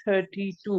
32।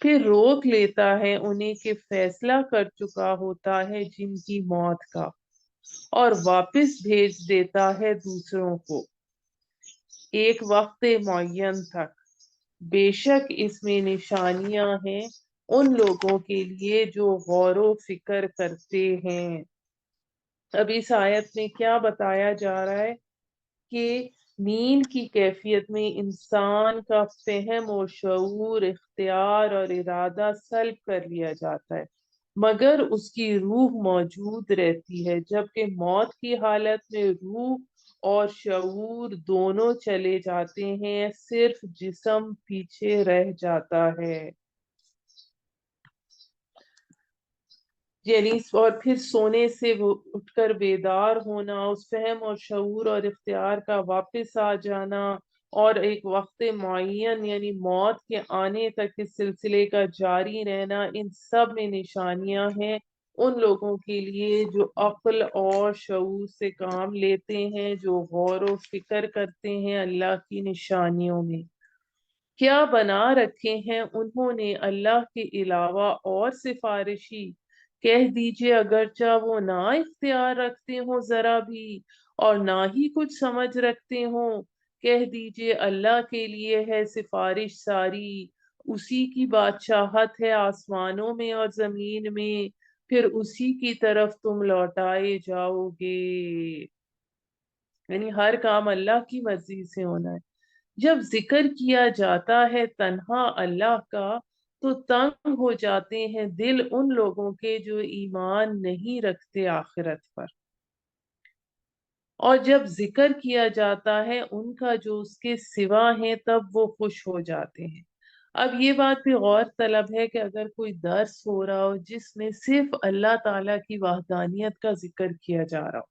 پھر روک لیتا ہے انہیں کہ فیصلہ کر چکا ہوتا ہے جن کی موت کا، اور واپس بھیج دیتا ہے دوسروں کو ایک وقت معین تک۔ بے شک اس میں نشانیاں ہیں ان لوگوں کے لیے جو غور و فکر کرتے ہیں۔ اب اس آیت میں کیا بتایا جا رہا ہے کہ نیند کی کیفیت میں انسان کا فہم و شعور، اختیار اور ارادہ سلب کر لیا جاتا ہے، مگر اس کی روح موجود رہتی ہے، جبکہ موت کی حالت میں روح اور شعور دونوں چلے جاتے ہیں، صرف جسم پیچھے رہ جاتا ہے۔ یعنی اور پھر سونے سے وہ اٹھ کر بیدار ہونا، اس فہم اور شعور اور اختیار کا واپس آ جانا، اور ایک وقت معین یعنی موت کے آنے تک اس سلسلے کا جاری رہنا، ان سب میں نشانیاں ہیں ان لوگوں کے لیے جو عقل اور شعور سے کام لیتے ہیں، جو غور و فکر کرتے ہیں اللہ کی نشانیوں میں۔ کیا بنا رکھے ہیں انہوں نے اللہ کے علاوہ اور سفارشی؟ کہہ دیجئے اگرچہ وہ نہ اختیار رکھتے ہوں ذرا بھی، اور نہ ہی کچھ سمجھ رکھتے ہوں، کہہ دیجئے اللہ کے لیے ہے سفارش ساری، اسی کی بادشاہت ہے آسمانوں میں اور زمین میں، پھر اسی کی طرف تم لوٹائے جاؤ گے۔ یعنی ہر کام اللہ کی مرضی سے ہونا ہے۔ جب ذکر کیا جاتا ہے تنہا اللہ کا تو تنگ ہو جاتے ہیں دل ان لوگوں کے جو ایمان نہیں رکھتے آخرت پر، اور جب ذکر کیا جاتا ہے ان کا جو اس کے سوا ہیں تب وہ خوش ہو جاتے ہیں۔ اب یہ بات بھی غور طلب ہے کہ اگر کوئی درس ہو رہا ہو جس میں صرف اللہ تعالیٰ کی وحدانیت کا ذکر کیا جا رہا ہو،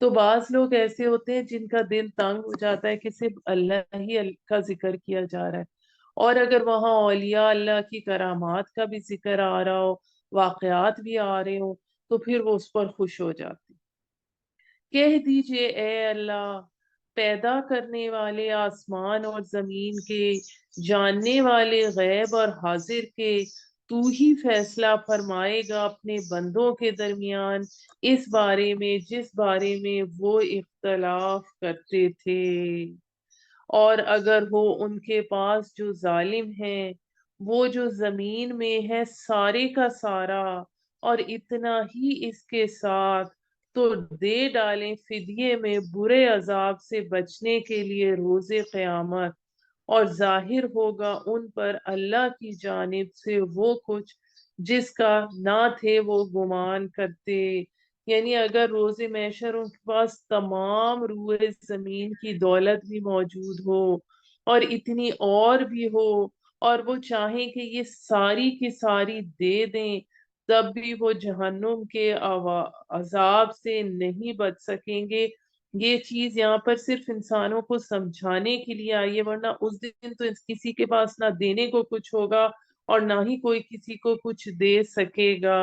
تو بعض لوگ ایسے ہوتے ہیں جن کا دل تنگ ہو جاتا ہے کہ صرف اللہ ہی کا ذکر کیا جا رہا ہے، اور اگر وہاں اولیاء اللہ کی کرامات کا بھی ذکر آ رہا ہو، واقعات بھی آ رہے ہوں، تو پھر وہ اس پر خوش ہو جاتے۔ کہہ دیجئے اے اللہ، پیدا کرنے والے آسمان اور زمین کے، جاننے والے غیب اور حاضر کے، تو ہی فیصلہ فرمائے گا اپنے بندوں کے درمیان اس بارے میں جس بارے میں وہ اختلاف کرتے تھے۔ اور اگر ہو ان کے پاس جو ظالم ہیں، وہ جو زمین میں ہے سارے کا سارا، اور اتنا ہی اس کے ساتھ، تو دے ڈالیں فدیے میں برے عذاب سے بچنے کے لیے روز قیامت، اور ظاہر ہوگا ان پر اللہ کی جانب سے وہ کچھ جس کا نہ تھے وہ گمان کرتے۔ یعنی اگر روز محشر ان کے پاس تمام روئے زمین کی دولت بھی موجود ہو اور اتنی اور بھی ہو، اور وہ چاہیں کہ یہ ساری کی ساری دے دیں، تب بھی وہ جہنم کے عذاب سے نہیں بچ سکیں گے۔ یہ چیز یہاں پر صرف انسانوں کو سمجھانے کے لیے آئی ہے، ورنہ اس دن تو کسی کے پاس نہ دینے کو کچھ ہوگا اور نہ ہی کوئی کسی کو کچھ دے سکے گا۔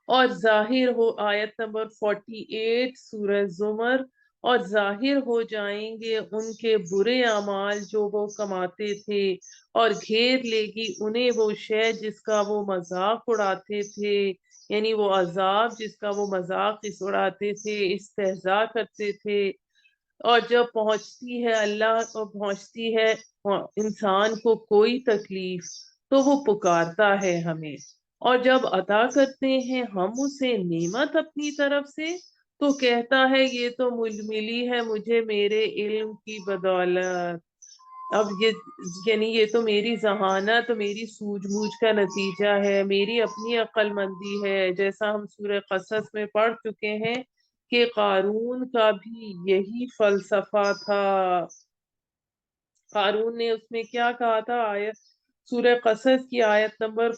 اور ظاہر ہو آیت نمبر 48 سورہ زمر، اور ظاہر ہو جائیں گے ان کے برے اعمال جو وہ کماتے تھے، اور گھیر لے گی انہیں وہ شے جس کا وہ مذاق اڑاتے تھے، یعنی وہ عذاب جس کا وہ مذاق اڑاتے تھے، استہزاء کرتے تھے۔ اور جب پہنچتی ہے اللہ کو، پہنچتی ہے انسان کو کوئی تکلیف، تو وہ پکارتا ہے ہمیں، اور جب عطا کرتے ہیں ہم اسے نعمت اپنی طرف سے، تو کہتا ہے یہ تو ملی ہے مجھے میرے علم کی بدولت۔ اب یعنی یہ تو میری ذہانت، میری سوجھ بوجھ کا نتیجہ ہے، میری اپنی عقل مندی ہے، جیسا ہم سورہ قصص میں پڑھ چکے ہیں کہ قارون کا بھی یہی فلسفہ تھا۔ قارون نے اس میں کیا کہا تھا؟ آیت سورہ قصص کی آیت نمبر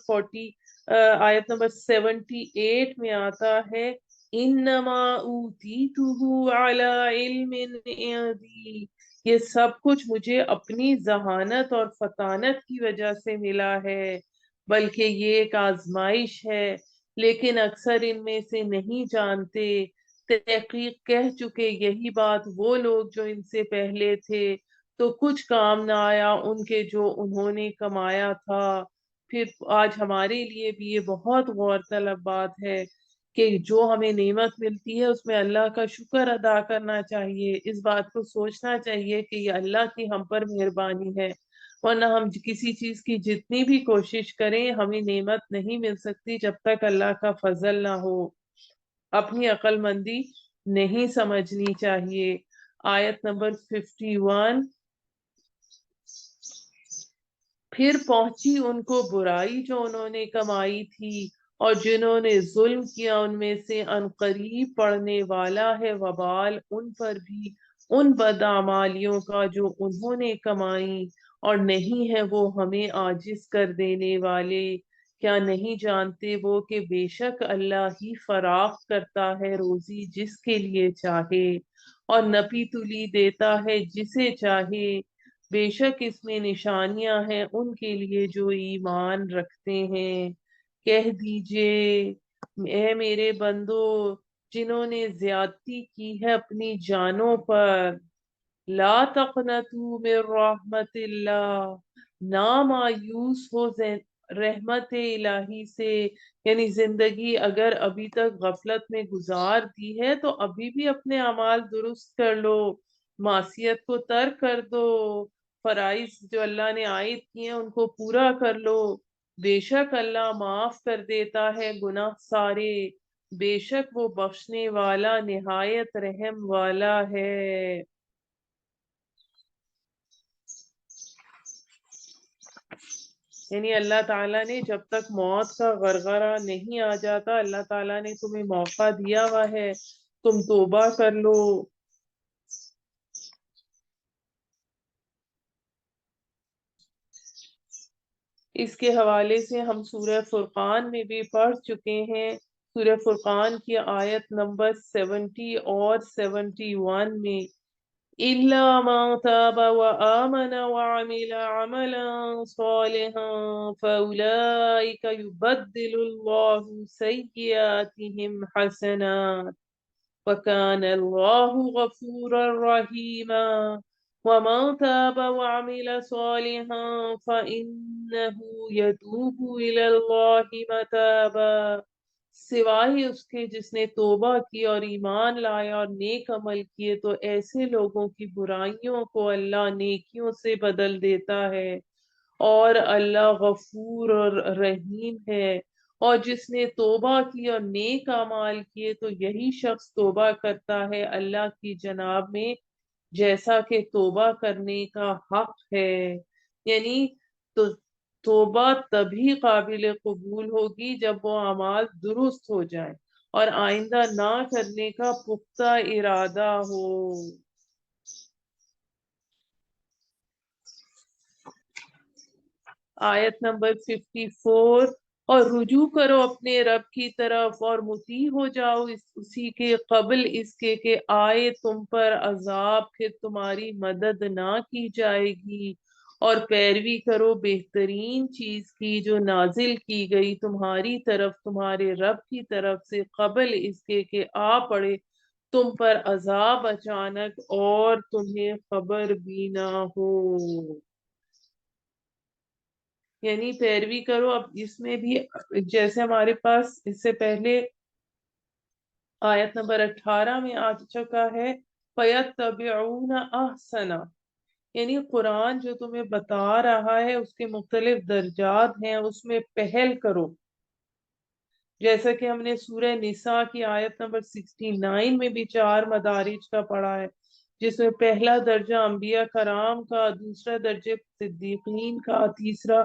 آیت نمبر 78 میں آتا ہے، انما اوتیتہ علی علم عندی، یہ سب کچھ مجھے اپنی ذہانت اور فطانت کی وجہ سے ملا ہے، بلکہ یہ ایک آزمائش ہے، لیکن اکثر ان میں سے نہیں جانتے۔ تحقیق کہہ چکے یہی بات وہ لوگ جو ان سے پہلے تھے، تو کچھ کام نہ آیا ان کے جو انہوں نے کمایا تھا۔ پھر آج ہمارے لیے بھی یہ بہت غور طلب بات ہے کہ جو ہمیں نعمت ملتی ہے اس میں اللہ کا شکر ادا کرنا چاہیے، اس بات کو سوچنا چاہیے کہ یہ اللہ کی ہم پر مہربانی ہے، ورنہ ہم کسی چیز کی جتنی بھی کوشش کریں ہمیں نعمت نہیں مل سکتی جب تک اللہ کا فضل نہ ہو۔ اپنی عقل مندی نہیں سمجھنی چاہیے۔ آیت نمبر 51، پھر پہنچی ان کو برائی جو انہوں نے کمائی تھی، اور جنہوں نے ظلم کیا ان میں سے عنقریب پڑنے والا ہے وبال ان پر بھی ان بدعمالیوں کا جو انہوں نے کمائی، اور نہیں ہے وہ ہمیں عاجز کر دینے والے۔ کیا نہیں جانتے وہ کہ بے شک اللہ ہی فراخ کرتا ہے روزی جس کے لیے چاہے، اور نپی تلی دیتا ہے جسے چاہے۔ بے شک اس میں نشانیاں ہیں ان کے لیے جو ایمان رکھتے ہیں۔ کہہ دیجئے اے میرے بندو جنہوں نے زیادتی کی ہے اپنی جانوں پر، لا تقنطوا من رحمت اللہ، نہ مایوس ہو رحمت الہی سے، یعنی زندگی اگر ابھی تک غفلت میں گزار دی ہے تو ابھی بھی اپنے اعمال درست کر لو، معصیت کو ترک کر دو، فرائض جو اللہ نے عائد کیے ہیں ان کو پورا کر لو۔ بے شک اللہ معاف کر دیتا ہے گناہ سارے، بے شک وہ بخشنے والا نہایت رحم والا ہے۔ یعنی اللہ تعالیٰ نے جب تک موت کا غرغرہ نہیں آ جاتا اللہ تعالیٰ نے تمہیں موقع دیا ہوا ہے، تم توبہ کر لو۔ اس کے حوالے سے ہم سورہ فرقان میں بھی پڑھ چکے ہیں۔ سورہ فرقان کی آیت نمبر 70 اور 71 میں إِلَّا مَن تَابَ وَآمَنَ وَعَمِلَ عَمَلًا صَالِحًا فَأُولَئِكَ يُبَدِّلُ اللَّهُ سَيِّئَاتِهِمْ حَسَنَاتٍ وَكَانَ اللَّهُ غَفُورًا رَّحِيمًا وَمَن تَابَ وَعَمِلَ صَالِحًا فَإِنَّهُ يَتُوبُ إِلَى اللَّهِ مَتَابًا، سوائے اس کے جس نے توبہ کی اور ایمان لایا اور نیک عمل کیے تو ایسے لوگوں کی برائیوں کو اللہ نیکیوں سے بدل دیتا ہے، اور اللہ غفور اور رحیم ہے۔ اور جس نے توبہ کی اور نیک اعمال کیے تو یہی شخص توبہ کرتا ہے اللہ کی جناب میں جیسا کہ توبہ کرنے کا حق ہے۔ یعنی تو توبہ تبھی قابل قبول ہوگی جب وہ اعمال درست ہو جائیں اور آئندہ نہ کرنے کا پختہ ارادہ ہو۔ آیت نمبر 54، اور رجوع کرو اپنے رب کی طرف اور مطیع ہو جاؤ اسی کے قبل اس کے کہ آئے تم پر عذاب پھر تمہاری مدد نہ کی جائے گی، اور پیروی کرو بہترین چیز کی جو نازل کی گئی تمہاری طرف تمہارے رب کی طرف سے قبل اس کے کہ آ پڑے تم پر عذاب اچانک اور تمہیں خبر بھی نہ ہو۔ یعنی پیروی کرو۔ اب اس میں بھی جیسے ہمارے پاس اس سے پہلے آیت نمبر 18 میں آ چکا ہے فَيَتَّبِعُونَ أَحْسَنَ، یعنی قرآن جو تمہیں بتا رہا ہے اس کے مختلف درجات ہیں، اس میں پہل کرو، جیسا کہ ہم نے سورہ نساء کی آیت نمبر 69 میں بھی 4 مدارج کا پڑھا ہے، جس میں پہلا درجہ انبیاء کرام کا، دوسرا درجہ صدیقین کا، تیسرا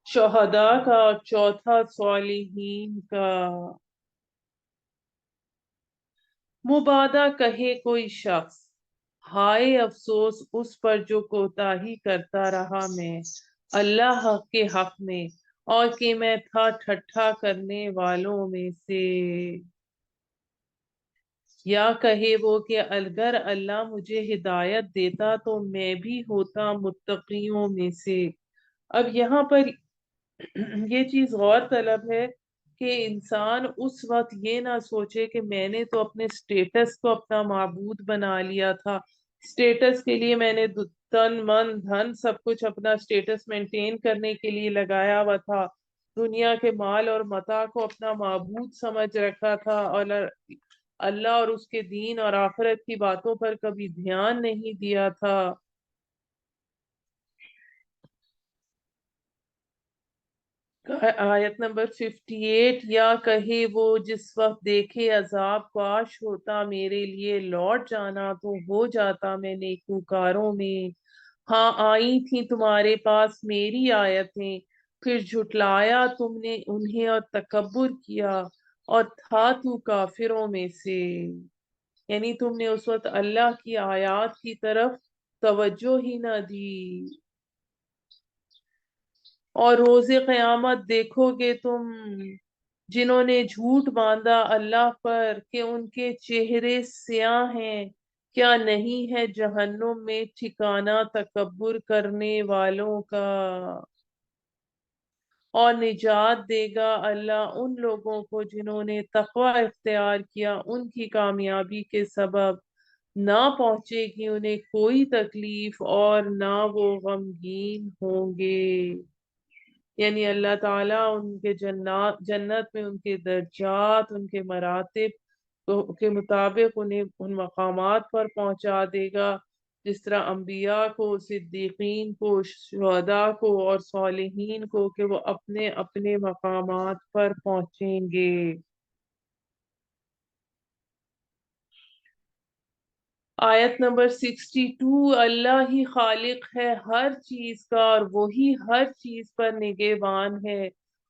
شہداء کا، اور چوتھا صالحین کا۔ مبادہ کہے کوئی شخص ہائے افسوس اس پر جو کوتاہی کرتا رہا میں اللہ کے حق میں، اور کہ میں تھا ٹھٹھا کرنے والوں میں سے۔ یا کہے وہ کہ اگر اللہ مجھے ہدایت دیتا تو میں بھی ہوتا متقیوں میں سے۔ اب یہاں پر یہ چیز غور طلب ہے کہ انسان اس وقت یہ نہ سوچے کہ میں نے تو اپنے سٹیٹس کو اپنا معبود بنا لیا تھا، سٹیٹس کے لیے میں نے تن من دھن سب کچھ اپنا اسٹیٹس مینٹین کرنے کے لیے لگایا ہوا تھا، دنیا کے مال اور متاع کو اپنا معبود سمجھ رکھا تھا، اور اللہ اور اس کے دین اور آخرت کی باتوں پر کبھی دھیان نہیں دیا تھا۔ آیت نمبر 58، یا کہے وہ جس وقت دیکھے عذاب کاش ہوتا میرے لیے لوٹ جانا تو ہو جاتا میں نیکوکاروں میں۔ ہاں آئی تھی تمہارے پاس میری آیتیں، پھر جھٹلایا تم نے انہیں اور تکبر کیا، اور تھا تو کافروں میں سے۔ یعنی تم نے اس وقت اللہ کی آیات کی طرف توجہ ہی نہ دی۔ اور روز قیامت دیکھو گے تم جنہوں نے جھوٹ باندھا اللہ پر کہ ان کے چہرے سیاہ ہیں، کیا نہیں ہے جہنم میں ٹھکانہ تکبر کرنے والوں کا۔ اور نجات دے گا اللہ ان لوگوں کو جنہوں نے تقوی اختیار کیا، ان کی کامیابی کے سبب نہ پہنچے گی انہیں کوئی تکلیف اور نہ وہ غمگین ہوں گے۔ یعنی اللہ تعالیٰ ان کے جنت میں ان کے درجات، ان کے مراتب کے مطابق انہیں ان مقامات پر پہنچا دے گا جس طرح انبیاء کو، صدیقین کو، شہداء کو اور صالحین کو، کہ وہ اپنے اپنے مقامات پر پہنچیں گے۔ آیت نمبر 62، اللہ ہی خالق ہے ہر چیز کا اور وہی ہر چیز پر نگہبان ہے،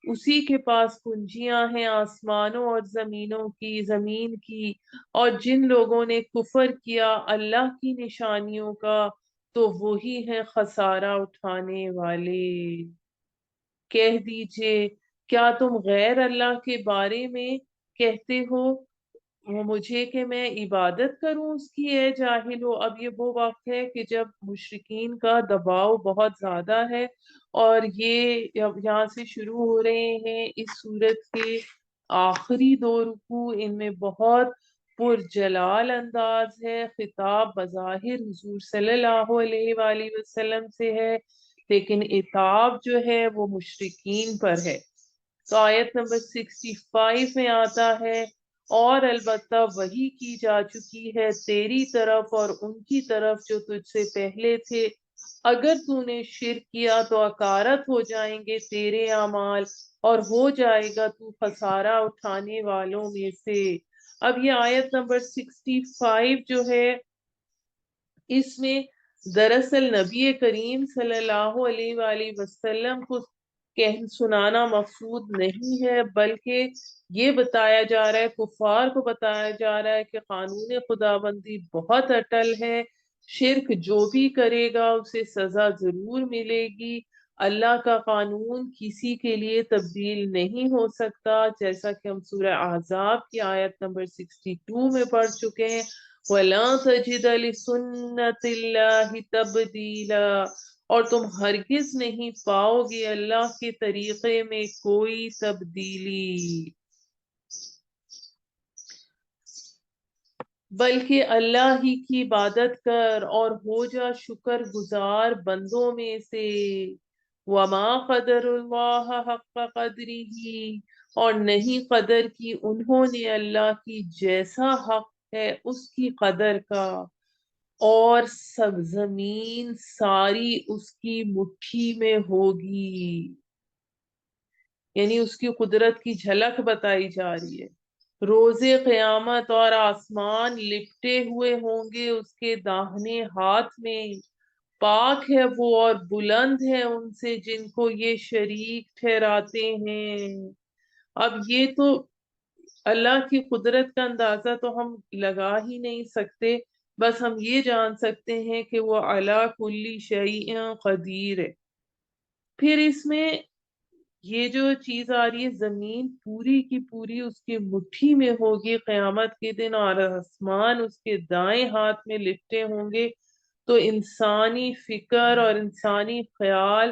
اسی کے پاس کنجیاں ہیں آسمانوں اور زمین کی، اور جن لوگوں نے کفر کیا اللہ کی نشانیوں کا تو وہی ہیں خسارہ اٹھانے والے۔ کہہ دیجئے کیا تم غیر اللہ کے بارے میں کہتے ہو مجھے کہ میں عبادت کروں اس کی، اے جاہلو۔ اب یہ وہ وقت ہے کہ جب مشرکین کا دباؤ بہت زیادہ ہے، اور یہ یہاں سے شروع ہو رہے ہیں اس صورت کے آخری دو رکوع، ان میں بہت پرجلال انداز ہے، خطاب بظاہر حضور صلی اللہ علیہ وآلہ وسلم سے ہے، لیکن عتاب جو ہے وہ مشرکین پر ہے۔ تو آیت نمبر 65 میں آتا ہے، اور البتہ وحی کی جا چکی ہے تیری طرف اور ان کی طرف جو تجھ سے پہلے تھے، اگر تو نے شرک کیا تو اکارت ہو جائیں گے تیرے اعمال، اور ہو جائے گا تو خسارہ اٹھانے والوں میں سے۔ اب یہ آیت نمبر 65 جو ہے، اس میں دراصل نبی کریم صلی اللہ علیہ وآلہ وسلم کو سنانا مقصود نہیں ہے، بلکہ یہ بتایا جا رہا ہے، کفار کو بتایا جا رہا ہے کہ قانون خداوندی بہت اٹل ہے، شرک جو بھی کرے گا اسے سزا ضرور ملے گی، اللہ کا قانون کسی کے لیے تبدیل نہیں ہو سکتا، جیسا کہ ہم سورہ احزاب کی آیت نمبر 62 میں پڑھ چکے ہیں، وَلَا تَجِدَ لِسُنَّةِ اللَّهِ تَبْدِيلًا، اور تم ہرگز نہیں پاؤ گے اللہ کے طریقے میں کوئی تبدیلی، بلکہ اللہ ہی کی عبادت کر اور ہو جا شکر گزار بندوں میں سے۔ وَمَا قَدَرُ اللَّهَ حَقَّ قَدْرِهِ، اور نہیں قدر کی انہوں نے اللہ کی جیسا حق ہے اس کی قدر کا، اور سب زمین ساری اس کی مٹھی میں ہوگی، یعنی اس کی قدرت کی جھلک بتائی جا رہی ہے۔ روز قیامت اور آسمان لپٹے ہوئے ہوں گے اس کے داہنے ہاتھ میں، پاک ہے وہ اور بلند ہے ان سے جن کو یہ شریک ٹھہراتے ہیں۔ اب یہ تو اللہ کی قدرت کا اندازہ تو ہم لگا ہی نہیں سکتے، بس ہم یہ جان سکتے ہیں کہ وہ علی کل شیء قدیر ہے۔ پھر اس میں یہ جو چیز آ رہی ہے، زمین پوری کی پوری اس کی مٹھی میں ہوگی قیامت کے دن، اور آسمان اس کے دائیں ہاتھ میں لپٹے ہوں گے، تو انسانی فکر اور انسانی خیال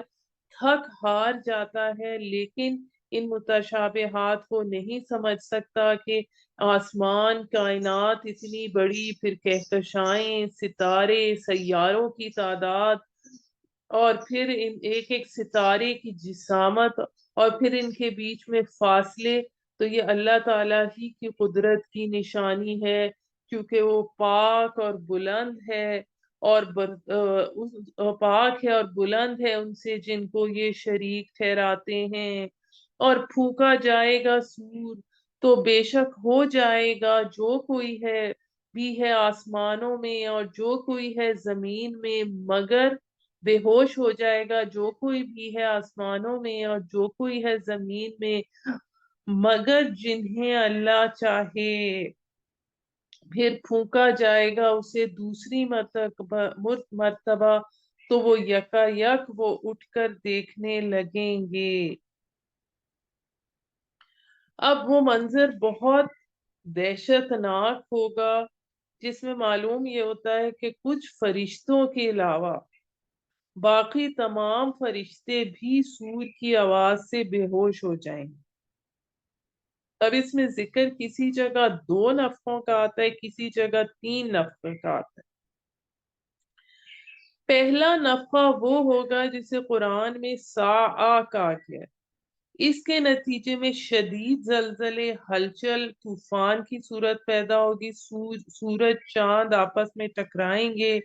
تھک ہار جاتا ہے، لیکن ان متشابہات کو نہیں سمجھ سکتا کہ آسمان، کائنات اتنی بڑی، پھر کہکشائیں، ستارے، سیاروں کی تعداد، اور پھر ایک ایک ستارے کی جسامت، اور پھر ان کے بیچ میں فاصلے، تو یہ اللہ تعالیٰ ہی کی قدرت کی نشانی ہے، کیونکہ وہ پاک اور بلند ہے، اور پاک ہے اور بلند ہے ان سے جن کو یہ شریک ٹھہراتے ہیں۔ اور پھونکا جائے گا سور، تو بے شک ہو جائے گا جو کوئی بھی ہے آسمانوں میں اور جو کوئی ہے زمین میں، مگر بے ہوش ہو جائے گا جو کوئی بھی ہے آسمانوں میں اور جو کوئی ہے زمین میں، مگر جنہیں اللہ چاہے۔ پھر پھونکا جائے گا اسے دوسری مرتبہ، تو وہ یکا یک وہ اٹھ کر دیکھنے لگیں گے۔ اب وہ منظر بہت دہشت ناک ہوگا، جس میں معلوم یہ ہوتا ہے کہ کچھ فرشتوں کے علاوہ باقی تمام فرشتے بھی سور کی آواز سے بے ہوش ہو جائیں گے۔ اب اس میں ذکر کسی جگہ 2 نفخوں کا آتا ہے، کسی جگہ 3 نفخوں کا آتا ہے۔ پہلا نفخہ وہ ہوگا جسے قرآن میں ساعہ کہا گیا ہے۔ اس کے نتیجے میں شدید زلزلے، ہلچل، طوفان کی صورت پیدا ہوگی، سورج چاند آپس میں ٹکرائیں گے،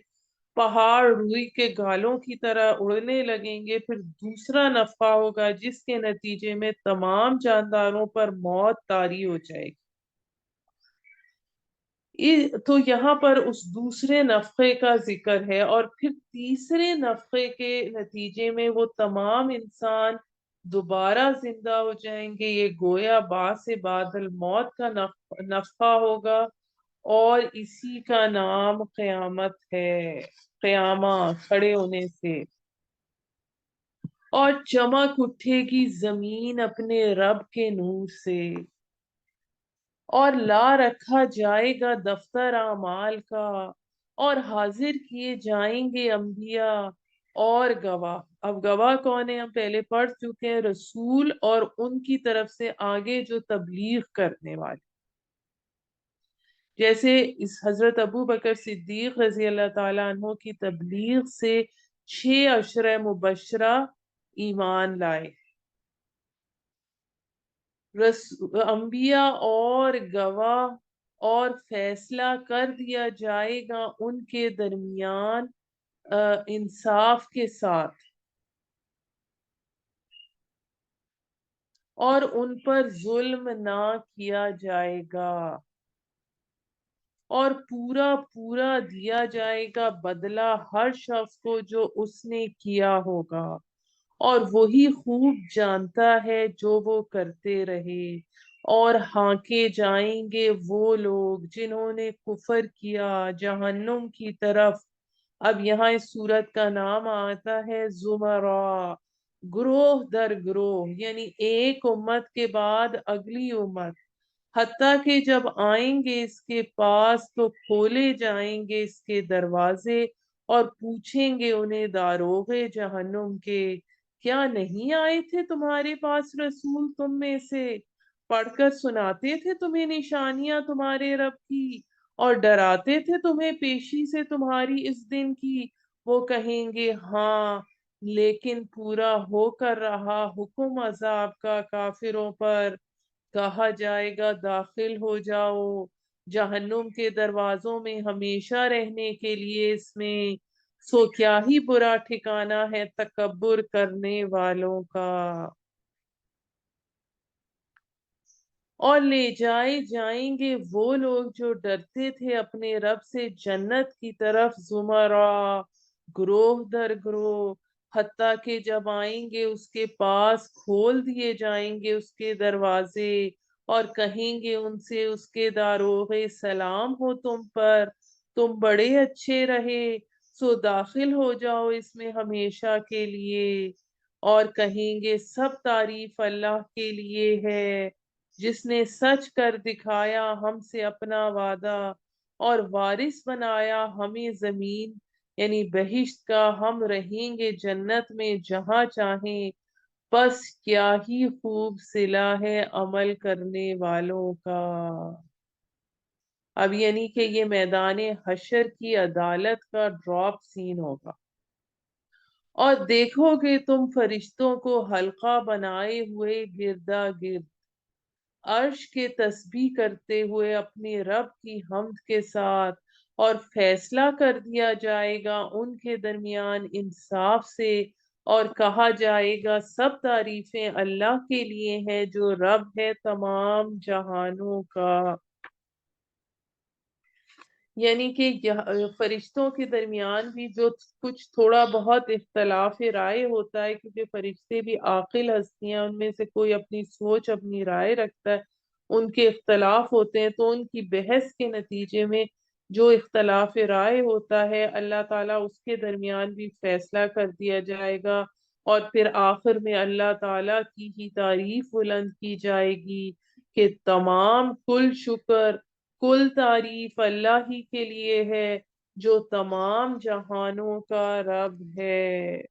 پہاڑ روئی کے گالوں کی طرح اڑنے لگیں گے۔ پھر دوسرا نفخہ ہوگا جس کے نتیجے میں تمام جانداروں پر موت طاری ہو جائے گی۔ تو یہاں پر اس دوسرے نفخے کا ذکر ہے، اور پھر تیسرے نفخے کے نتیجے میں وہ تمام انسان دوبارہ زندہ ہو جائیں گے۔ یہ گویا باعث بعد الموت کا نفخہ ہوگا، اور اسی کا نام قیامت ہے، قیامہ کھڑے ہونے سے۔ اور چمک اٹھے گی زمین اپنے رب کے نور سے، اور لا رکھا جائے گا دفتر اعمال کا، اور حاضر کیے جائیں گے انبیاء اور گواہ۔ اب گواہ کون ہے؟ ہم پہلے پڑھ چکے ہیں، رسول اور ان کی طرف سے آگے جو تبلیغ کرنے والے، جیسے اس حضرت ابو بکر صدیق رضی اللہ تعالیٰ عنہ کی تبلیغ سے 6 عشرہ مبشرہ ایمان لائے۔ انبیاء اور گواہ، اور فیصلہ کر دیا جائے گا ان کے درمیان انصاف کے ساتھ، اور ان پر ظلم نہ کیا جائے گا، اور پورا پورا دیا جائے گا بدلہ ہر شخص کو جو اس نے کیا ہوگا، اور وہی خوب جانتا ہے جو وہ کرتے رہے۔ اور ہانکے جائیں گے وہ لوگ جنہوں نے کفر کیا جہنم کی طرف۔ اب یہاں اس صورت کا نام آتا ہے زمرہ، گروہ در گروہ، یعنی ایک امت کے بعد اگلی امت، حتیٰ کہ جب آئیں گے اس کے پاس تو کھولے جائیں گے اس کے دروازے، اور پوچھیں گے انہیں داروغے جہنم کے، کیا نہیں آئے تھے تمہارے پاس رسول تم میں سے، پڑھ کر سناتے تھے تمہیں نشانیاں تمہارے رب کی، اور ڈراتے تھے تمہیں پیشی سے تمہاری اس دن کی؟ وہ کہیں گے ہاں، لیکن پورا ہو کر رہا حکم عذاب کا کافروں پر۔ کہا جائے گا داخل ہو جاؤ جہنم کے دروازوں میں ہمیشہ رہنے کے لیے، اس میں سو کیا ہی برا ٹھکانہ ہے تکبر کرنے والوں کا۔ اور لے جائے جائیں گے وہ لوگ جو ڈرتے تھے اپنے رب سے جنت کی طرف، زمرہ، گروہ در گروہ، حتیٰ کہ جب آئیں گے اس کے پاس کھول دیے جائیں گے اس کے دروازے، اور کہیں گے ان سے اس کے داروغے سلام ہو تم پر، تم بڑے اچھے رہے، سو داخل ہو جاؤ اس میں ہمیشہ کے لیے۔ اور کہیں گے سب تعریف اللہ کے لیے ہے، جس نے سچ کر دکھایا ہم سے اپنا وعدہ، اور وارث بنایا ہمیں زمین یعنی بہشت کا، ہم رہیں گے جنت میں جہاں چاہیں، بس کیا ہی خوب صلہ ہے عمل کرنے والوں کا۔ اب یعنی کہ یہ میدان حشر کی عدالت کا ڈراپ سین ہوگا، اور دیکھو کہ تم فرشتوں کو حلقہ بنائے ہوئے گردا گرد عرش کے تسبیح کرتے ہوئے اپنے رب کی حمد کے ساتھ، اور فیصلہ کر دیا جائے گا ان کے درمیان انصاف سے، اور کہا جائے گا سب تعریفیں اللہ کے لیے ہیں جو رب ہے تمام جہانوں کا۔ یعنی کہ فرشتوں کے درمیان بھی جو کچھ تھوڑا بہت اختلاف رائے ہوتا ہے، کیونکہ فرشتے بھی عاقل ہستیاں، ان میں سے کوئی اپنی سوچ اپنی رائے رکھتا ہے، ان کے اختلاف ہوتے ہیں، تو ان کی بحث کے نتیجے میں جو اختلاف رائے ہوتا ہے اللہ تعالیٰ اس کے درمیان بھی فیصلہ کر دیا جائے گا، اور پھر آخر میں اللہ تعالیٰ کی ہی تعریف بلند کی جائے گی کہ تمام کل شکر کل تعریف اللہ ہی کے لیے ہے جو تمام جہانوں کا رب ہے۔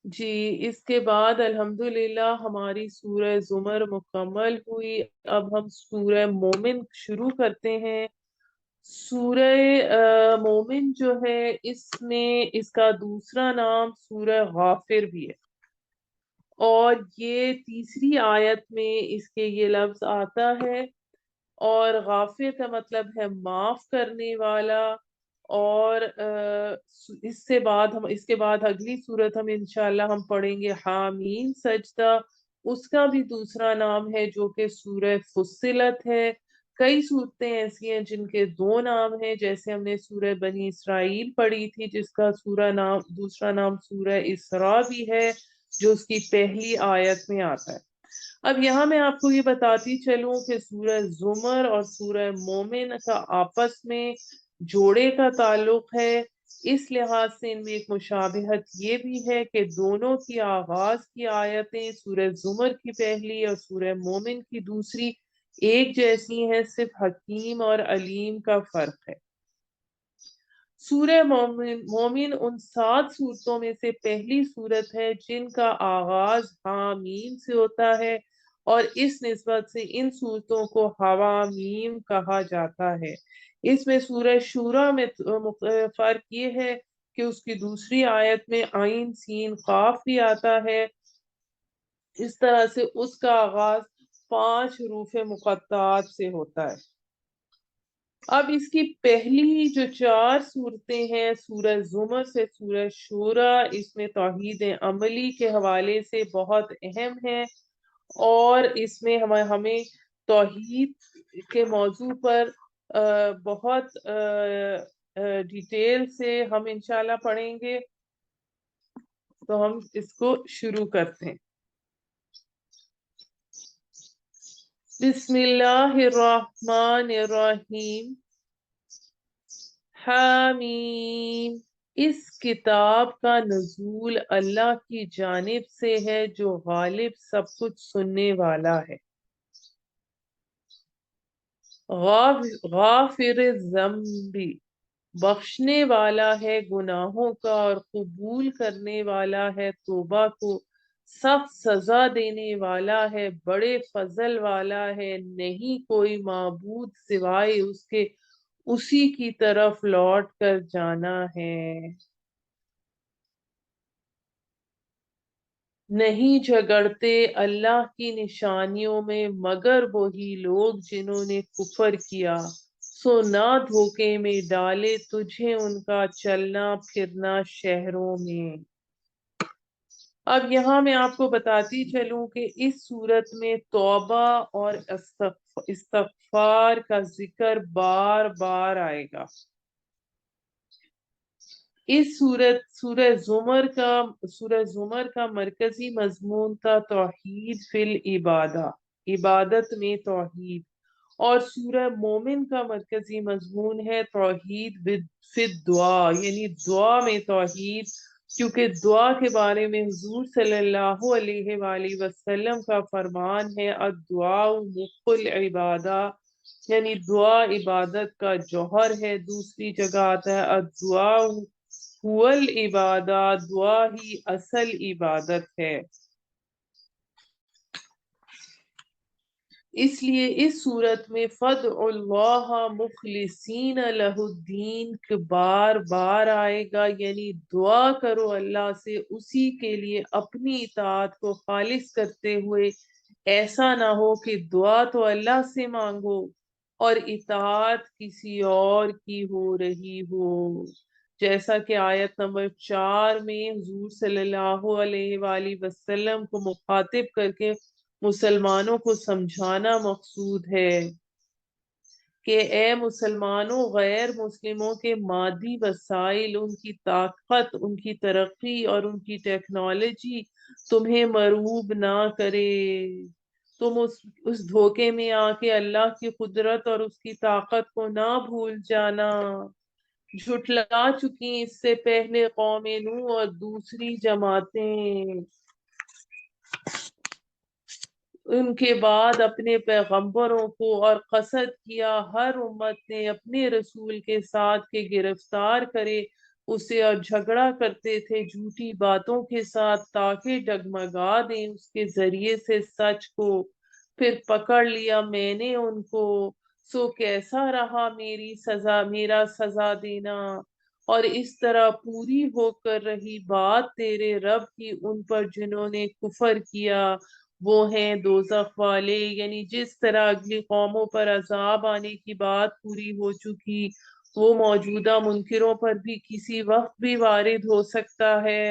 جی، اس کے بعد الحمدللہ ہماری سورہ زمر مکمل ہوئی۔ اب ہم سورہ مومن شروع کرتے ہیں۔ سورہ مومن جو ہے اس میں اس کا دوسرا نام سورہ غافر بھی ہے، اور یہ تیسری آیت میں اس کے یہ لفظ آتا ہے، اور غافر کا مطلب ہے معاف کرنے والا۔ اور اس کے بعد اگلی صورت ہم انشاءاللہ ہم پڑھیں گے حامیم سجدہ، اس کا بھی دوسرا نام ہے جو کہ سورہ فصلت ہے۔ کئی صورتیں ایسی ہیں جن کے دو نام ہیں، جیسے ہم نے سورہ بنی اسرائیل پڑھی تھی جس کا دوسرا نام سورہ اسراء بھی ہے، جو اس کی پہلی آیت میں آتا ہے۔ اب یہاں میں آپ کو یہ بتاتی چلوں کہ سورہ زمر اور سورہ مومن کا آپس میں جوڑے کا تعلق ہے، اس لحاظ سے ان میں ایک مشابہت یہ بھی ہے کہ دونوں کی آغاز کی آیتیں سورہ زمر کی پہلی اور سورہ مومن کی دوسری ایک جیسی ہیں، صرف حکیم اور علیم کا فرق ہے۔ سورہ مومن ان 7 صورتوں میں سے پہلی صورت ہے جن کا آغاز حامیم سے ہوتا ہے، اور اس نسبت سے ان صورتوں کو حوامیم کہا جاتا ہے۔ اس میں سورہ شورا میں فرق یہ ہے کہ اس کی دوسری آیت میں عین سین قاف بھی آتا ہے، اس طرح سے اس کا آغاز 5 حروف مقطعات سے ہوتا ہے۔ اب اس کی پہلی جو 4 صورتیں ہیں سورہ زمر سے سورہ شورا، اس میں توحید عملی کے حوالے سے بہت اہم ہے، اور اس میں ہمیں توحید کے موضوع پر بہت ڈیٹیل سے ہم انشاءاللہ پڑھیں گے، تو ہم اس کو شروع کرتے ہیں۔ بسم اللہ الرحمن الرحیم۔ حامیم، اس کتاب کا نزول اللہ کی جانب سے ہے جو غالب سب کچھ سننے والا ہے۔ غافر الذنب، بخشنے والا ہے گناہوں کا اور قبول کرنے والا ہے توبہ کو، سخت سزا دینے والا ہے، بڑے فضل والا ہے، نہیں کوئی معبود سوائے اس کے، اسی کی طرف لوٹ کر جانا ہے۔ نہیں جھگڑتے اللہ کی نشانیوں میں مگر وہی لوگ جنہوں نے کفر کیا، سو نہ دھوکے میں ڈالے تجھے ان کا چلنا پھرنا شہروں میں۔ اب یہاں میں آپ کو بتاتی چلوں کہ اس صورت میں توبہ اور استغفار کا ذکر بار بار آئے گا۔ اس سورہ زمر کا مرکزی مضمون تھا توحید فی العبادہ، عبادت میں توحید، اور سورہ مومن کا مرکزی مضمون ہے توحید فی الدعا، یعنی دعا میں توحید، کیونکہ دعا کے بارے میں حضور صلی اللہ علیہ وآلہ وسلم کا فرمان ہے الدعاء مخ العبادہ، یعنی دعا عبادت کا جوہر ہے۔ دوسری جگہ آتا ہے الدعاء هو العبادہ، دعا ہی اصل عبادت ہے۔ اس لیے اس صورت میں فدعوا اللہ مخلصین لہ الدین کہ بار بار آئے گا، یعنی دعا کرو اللہ سے اسی کے لیے اپنی اطاعت کو خالص کرتے ہوئے۔ ایسا نہ ہو کہ دعا تو اللہ سے مانگو اور اطاعت کسی اور کی ہو رہی ہو، جیسا کہ آیت نمبر 4 میں حضور صلی اللہ علیہ وآلہ وسلم کو مخاطب کر کے مسلمانوں کو سمجھانا مقصود ہے کہ اے مسلمانوں، غیر مسلموں کے مادی وسائل، ان کی طاقت، ان کی ترقی اور ان کی ٹیکنالوجی تمہیں مرعوب نہ کرے۔ تم اس دھوکے میں آ کے اللہ کی قدرت اور اس کی طاقت کو نہ بھول جانا۔ جھٹلا چکی اس سے پہلے قوم نوح اور دوسری جماعتیں، ان کے بعد اپنے پیغمبروں کو، اور قصد کیا ہر امت نے اپنے رسول کے ساتھ کہ گرفتار کرے اسے، اور جھگڑا کرتے تھے جھوٹی باتوں کے ساتھ تاکہ ڈگمگا دیں اس کے ذریعے سے سچ کو۔ پھر پکڑ لیا میں نے ان کو، سو کیسا رہا میرا سزا دینا۔ اور اس طرح پوری ہو کر رہی بات تیرے رب کی ان پر جنہوں نے کفر کیا، وہ ہیں دوزخ والے، یعنی جس طرح اگلی قوموں پر عذاب آنے کی بات پوری ہو چکی، وہ موجودہ منکروں پر بھی کسی وقت بھی وارد ہو سکتا ہے۔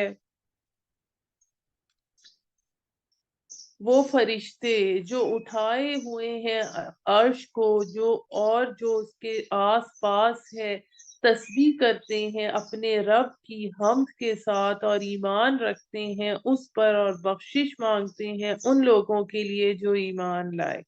وہ فرشتے جو اٹھائے ہوئے ہیں عرش کو، جو اس کے آس پاس ہے، تسبیح کرتے ہیں اپنے رب کی حمد کے ساتھ، اور ایمان رکھتے ہیں اس پر، اور بخشش مانگتے ہیں ان لوگوں کے لیے جو ایمان لائے۔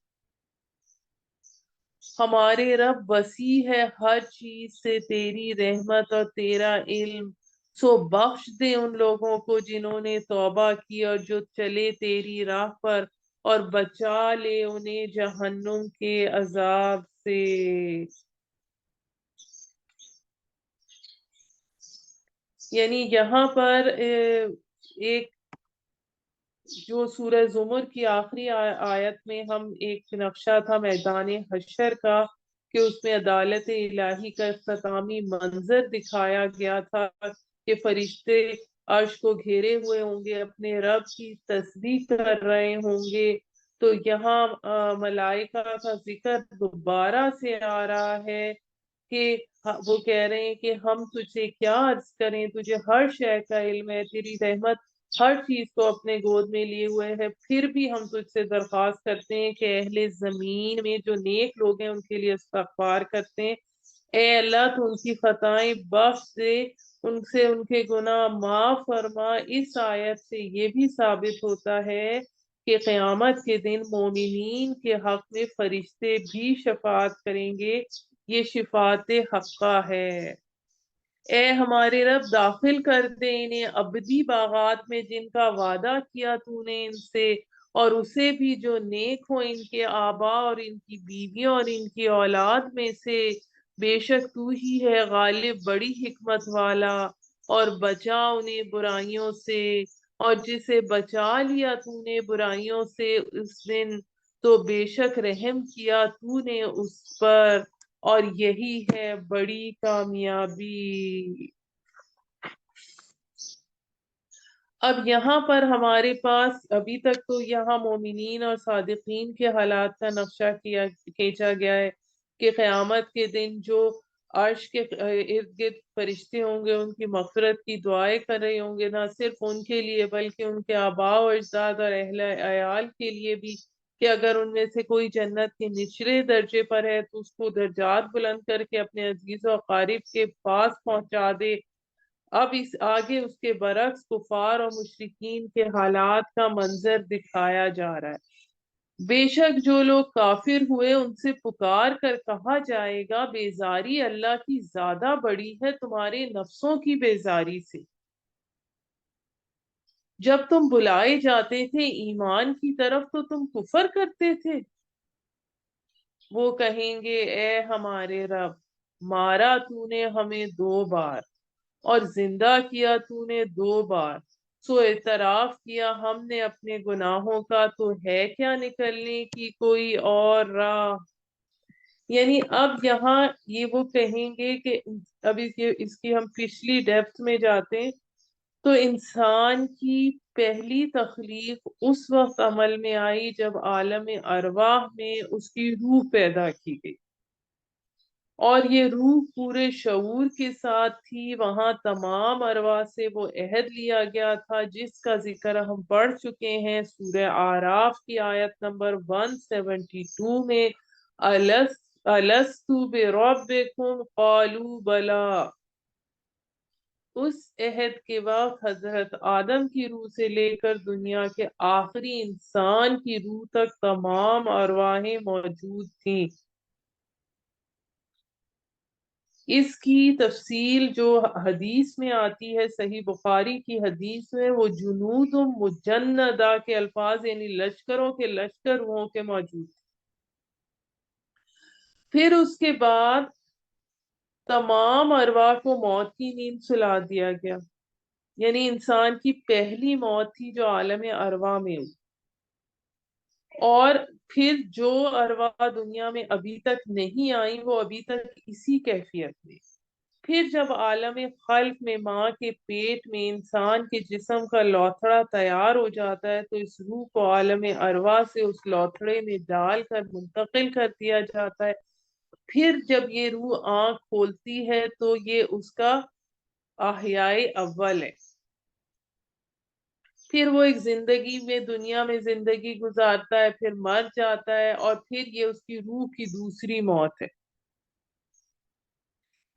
ہمارے رب وسیع ہے ہر چیز سے تیری رحمت اور تیرا علم، سو بخش دے ان لوگوں کو جنہوں نے توبہ کی اور جو چلے تیری راہ پر، اور بچا لے انہیں جہنم کے عذاب سے۔ یعنی یہاں پر ایک جو سورہ زمر کی آخری آیت میں ہم ایک نقشہ تھا میدان حشر کا کہ اس میں عدالت الہی کا اختتامی منظر دکھایا گیا تھا کہ فرشتے عرش کو گھیرے ہوئے ہوں گے، اپنے رب کی تسبیح کر رہے ہوں گے، تو یہاں ملائکہ کا ذکر دوبارہ سے آ رہا ہے کہ وہ کہہ رہے ہیں کہ ہم تجھے کیا عرض کریں، تجھے ہر شے کا علم ہے، تیری رحمت ہر چیز کو اپنے گود میں لیے ہوئے ہے، پھر بھی ہم تجھ سے درخواست کرتے ہیں کہ اہل زمین میں جو نیک لوگ ہیں ان کے لیے استغفار کرتے ہیں، اے اللہ تو ان کی خطائیں بخش دے، ان سے ان کے گناہ معاف فرما۔ اس آیت سے یہ بھی ثابت ہوتا ہے کہ قیامت کے دن مومنین کے حق میں فرشتے بھی شفاعت کریں گے، یہ شفاعت حقہ ہے۔ اے ہمارے رب داخل کر دے انہیں ابدی باغات میں جن کا وعدہ کیا تو نے ان سے، اور اسے بھی جو نیک ہو ان کے آبا اور ان کی بیویوں اور ان کی اولاد میں سے، بے شک تو ہی ہے غالب بڑی حکمت والا، اور بچا انہیں برائیوں سے، اور جسے بچا لیا تو نے برائیوں سے اس دن، تو بے شک رحم کیا تو نے اس پر، اور یہی ہے بڑی کامیابی۔ اب یہاں پر ہمارے پاس ابھی تک تو یہاں مومنین اور صادقین کے حالات کا نقشہ کھینچا گیا ہے کہ قیامت کے دن جو عرش کے ارد گرد فرشتے ہوں گے ان کی مغفرت کی دعائیں کر رہے ہوں گے، نہ صرف ان کے لیے بلکہ ان کے آباء و اجداد اور اہل عیال کے لیے بھی، کہ اگر ان میں سے کوئی جنت کے نچلے درجے پر ہے تو اس کو درجات بلند کر کے اپنے عزیز و اقارب کے پاس پہنچا دے۔ اب اس آگے اس کے برعکس کفار اور مشرکین کے حالات کا منظر دکھایا جا رہا ہے۔ بے شک جو لوگ کافر ہوئے ان سے پکار کر کہا جائے گا بیزاری اللہ کی زیادہ بڑی ہے تمہارے نفسوں کی بیزاری سے۔ جب تم بلائے جاتے تھے ایمان کی طرف تو تم کفر کرتے تھے۔ وہ کہیں گے اے ہمارے رب، مارا تو نے ہمیں 2 بار اور زندہ کیا تو نے 2 بار، سو اعتراف کیا ہم نے اپنے گناہوں کا، تو ہے کیا نکلنے کی کوئی اور راہ؟ یعنی اب یہاں یہ وہ کہیں گے کہ اب اس کی ہم پچھلی ڈیپتھ میں جاتے ہیں، تو انسان کی پہلی تخلیق اس وقت عمل میں آئی جب عالم ارواح میں اس کی روح پیدا کی گئی، اور یہ روح پورے شعور کے ساتھ تھی۔ وہاں تمام ارواح سے وہ عہد لیا گیا تھا جس کا ذکر ہم پڑھ چکے ہیں سورہ اعراف کی آیت نمبر 172 میں، الستُ بربکم قالوا بلا۔ اس عہد کے وقت حضرت آدم کی روح سے لے کر دنیا کے آخری انسان کی روح تک تمام ارواحیں موجود تھیں۔ اس کی تفصیل جو حدیث میں آتی ہے، صحیح بخاری کی حدیث میں، وہ جنود مجندہ کے الفاظ یعنی لشکروں کے لشکر روحوں کے موجود تھے۔ پھر اس کے بعد تمام ارواح کو موت کی نیند سلا دیا گیا، یعنی انسان کی پہلی موت تھی جو عالم ارواح میں ہوئی، اور پھر جو ارواح دنیا میں ابھی تک نہیں آئی وہ ابھی تک اسی کیفیت میں۔ پھر جب عالم خلق میں ماں کے پیٹ میں انسان کے جسم کا لوتھڑا تیار ہو جاتا ہے، تو اس روح کو عالم ارواح سے اس لوتھڑے میں ڈال کر منتقل کر دیا جاتا ہے۔ پھر جب یہ روح آنکھ کھولتی ہے تو یہ اس کا احیاء اول ہے۔ پھر وہ ایک زندگی میں دنیا میں زندگی گزارتا ہے، پھر مر جاتا ہے، اور پھر یہ اس کی روح کی دوسری موت ہے۔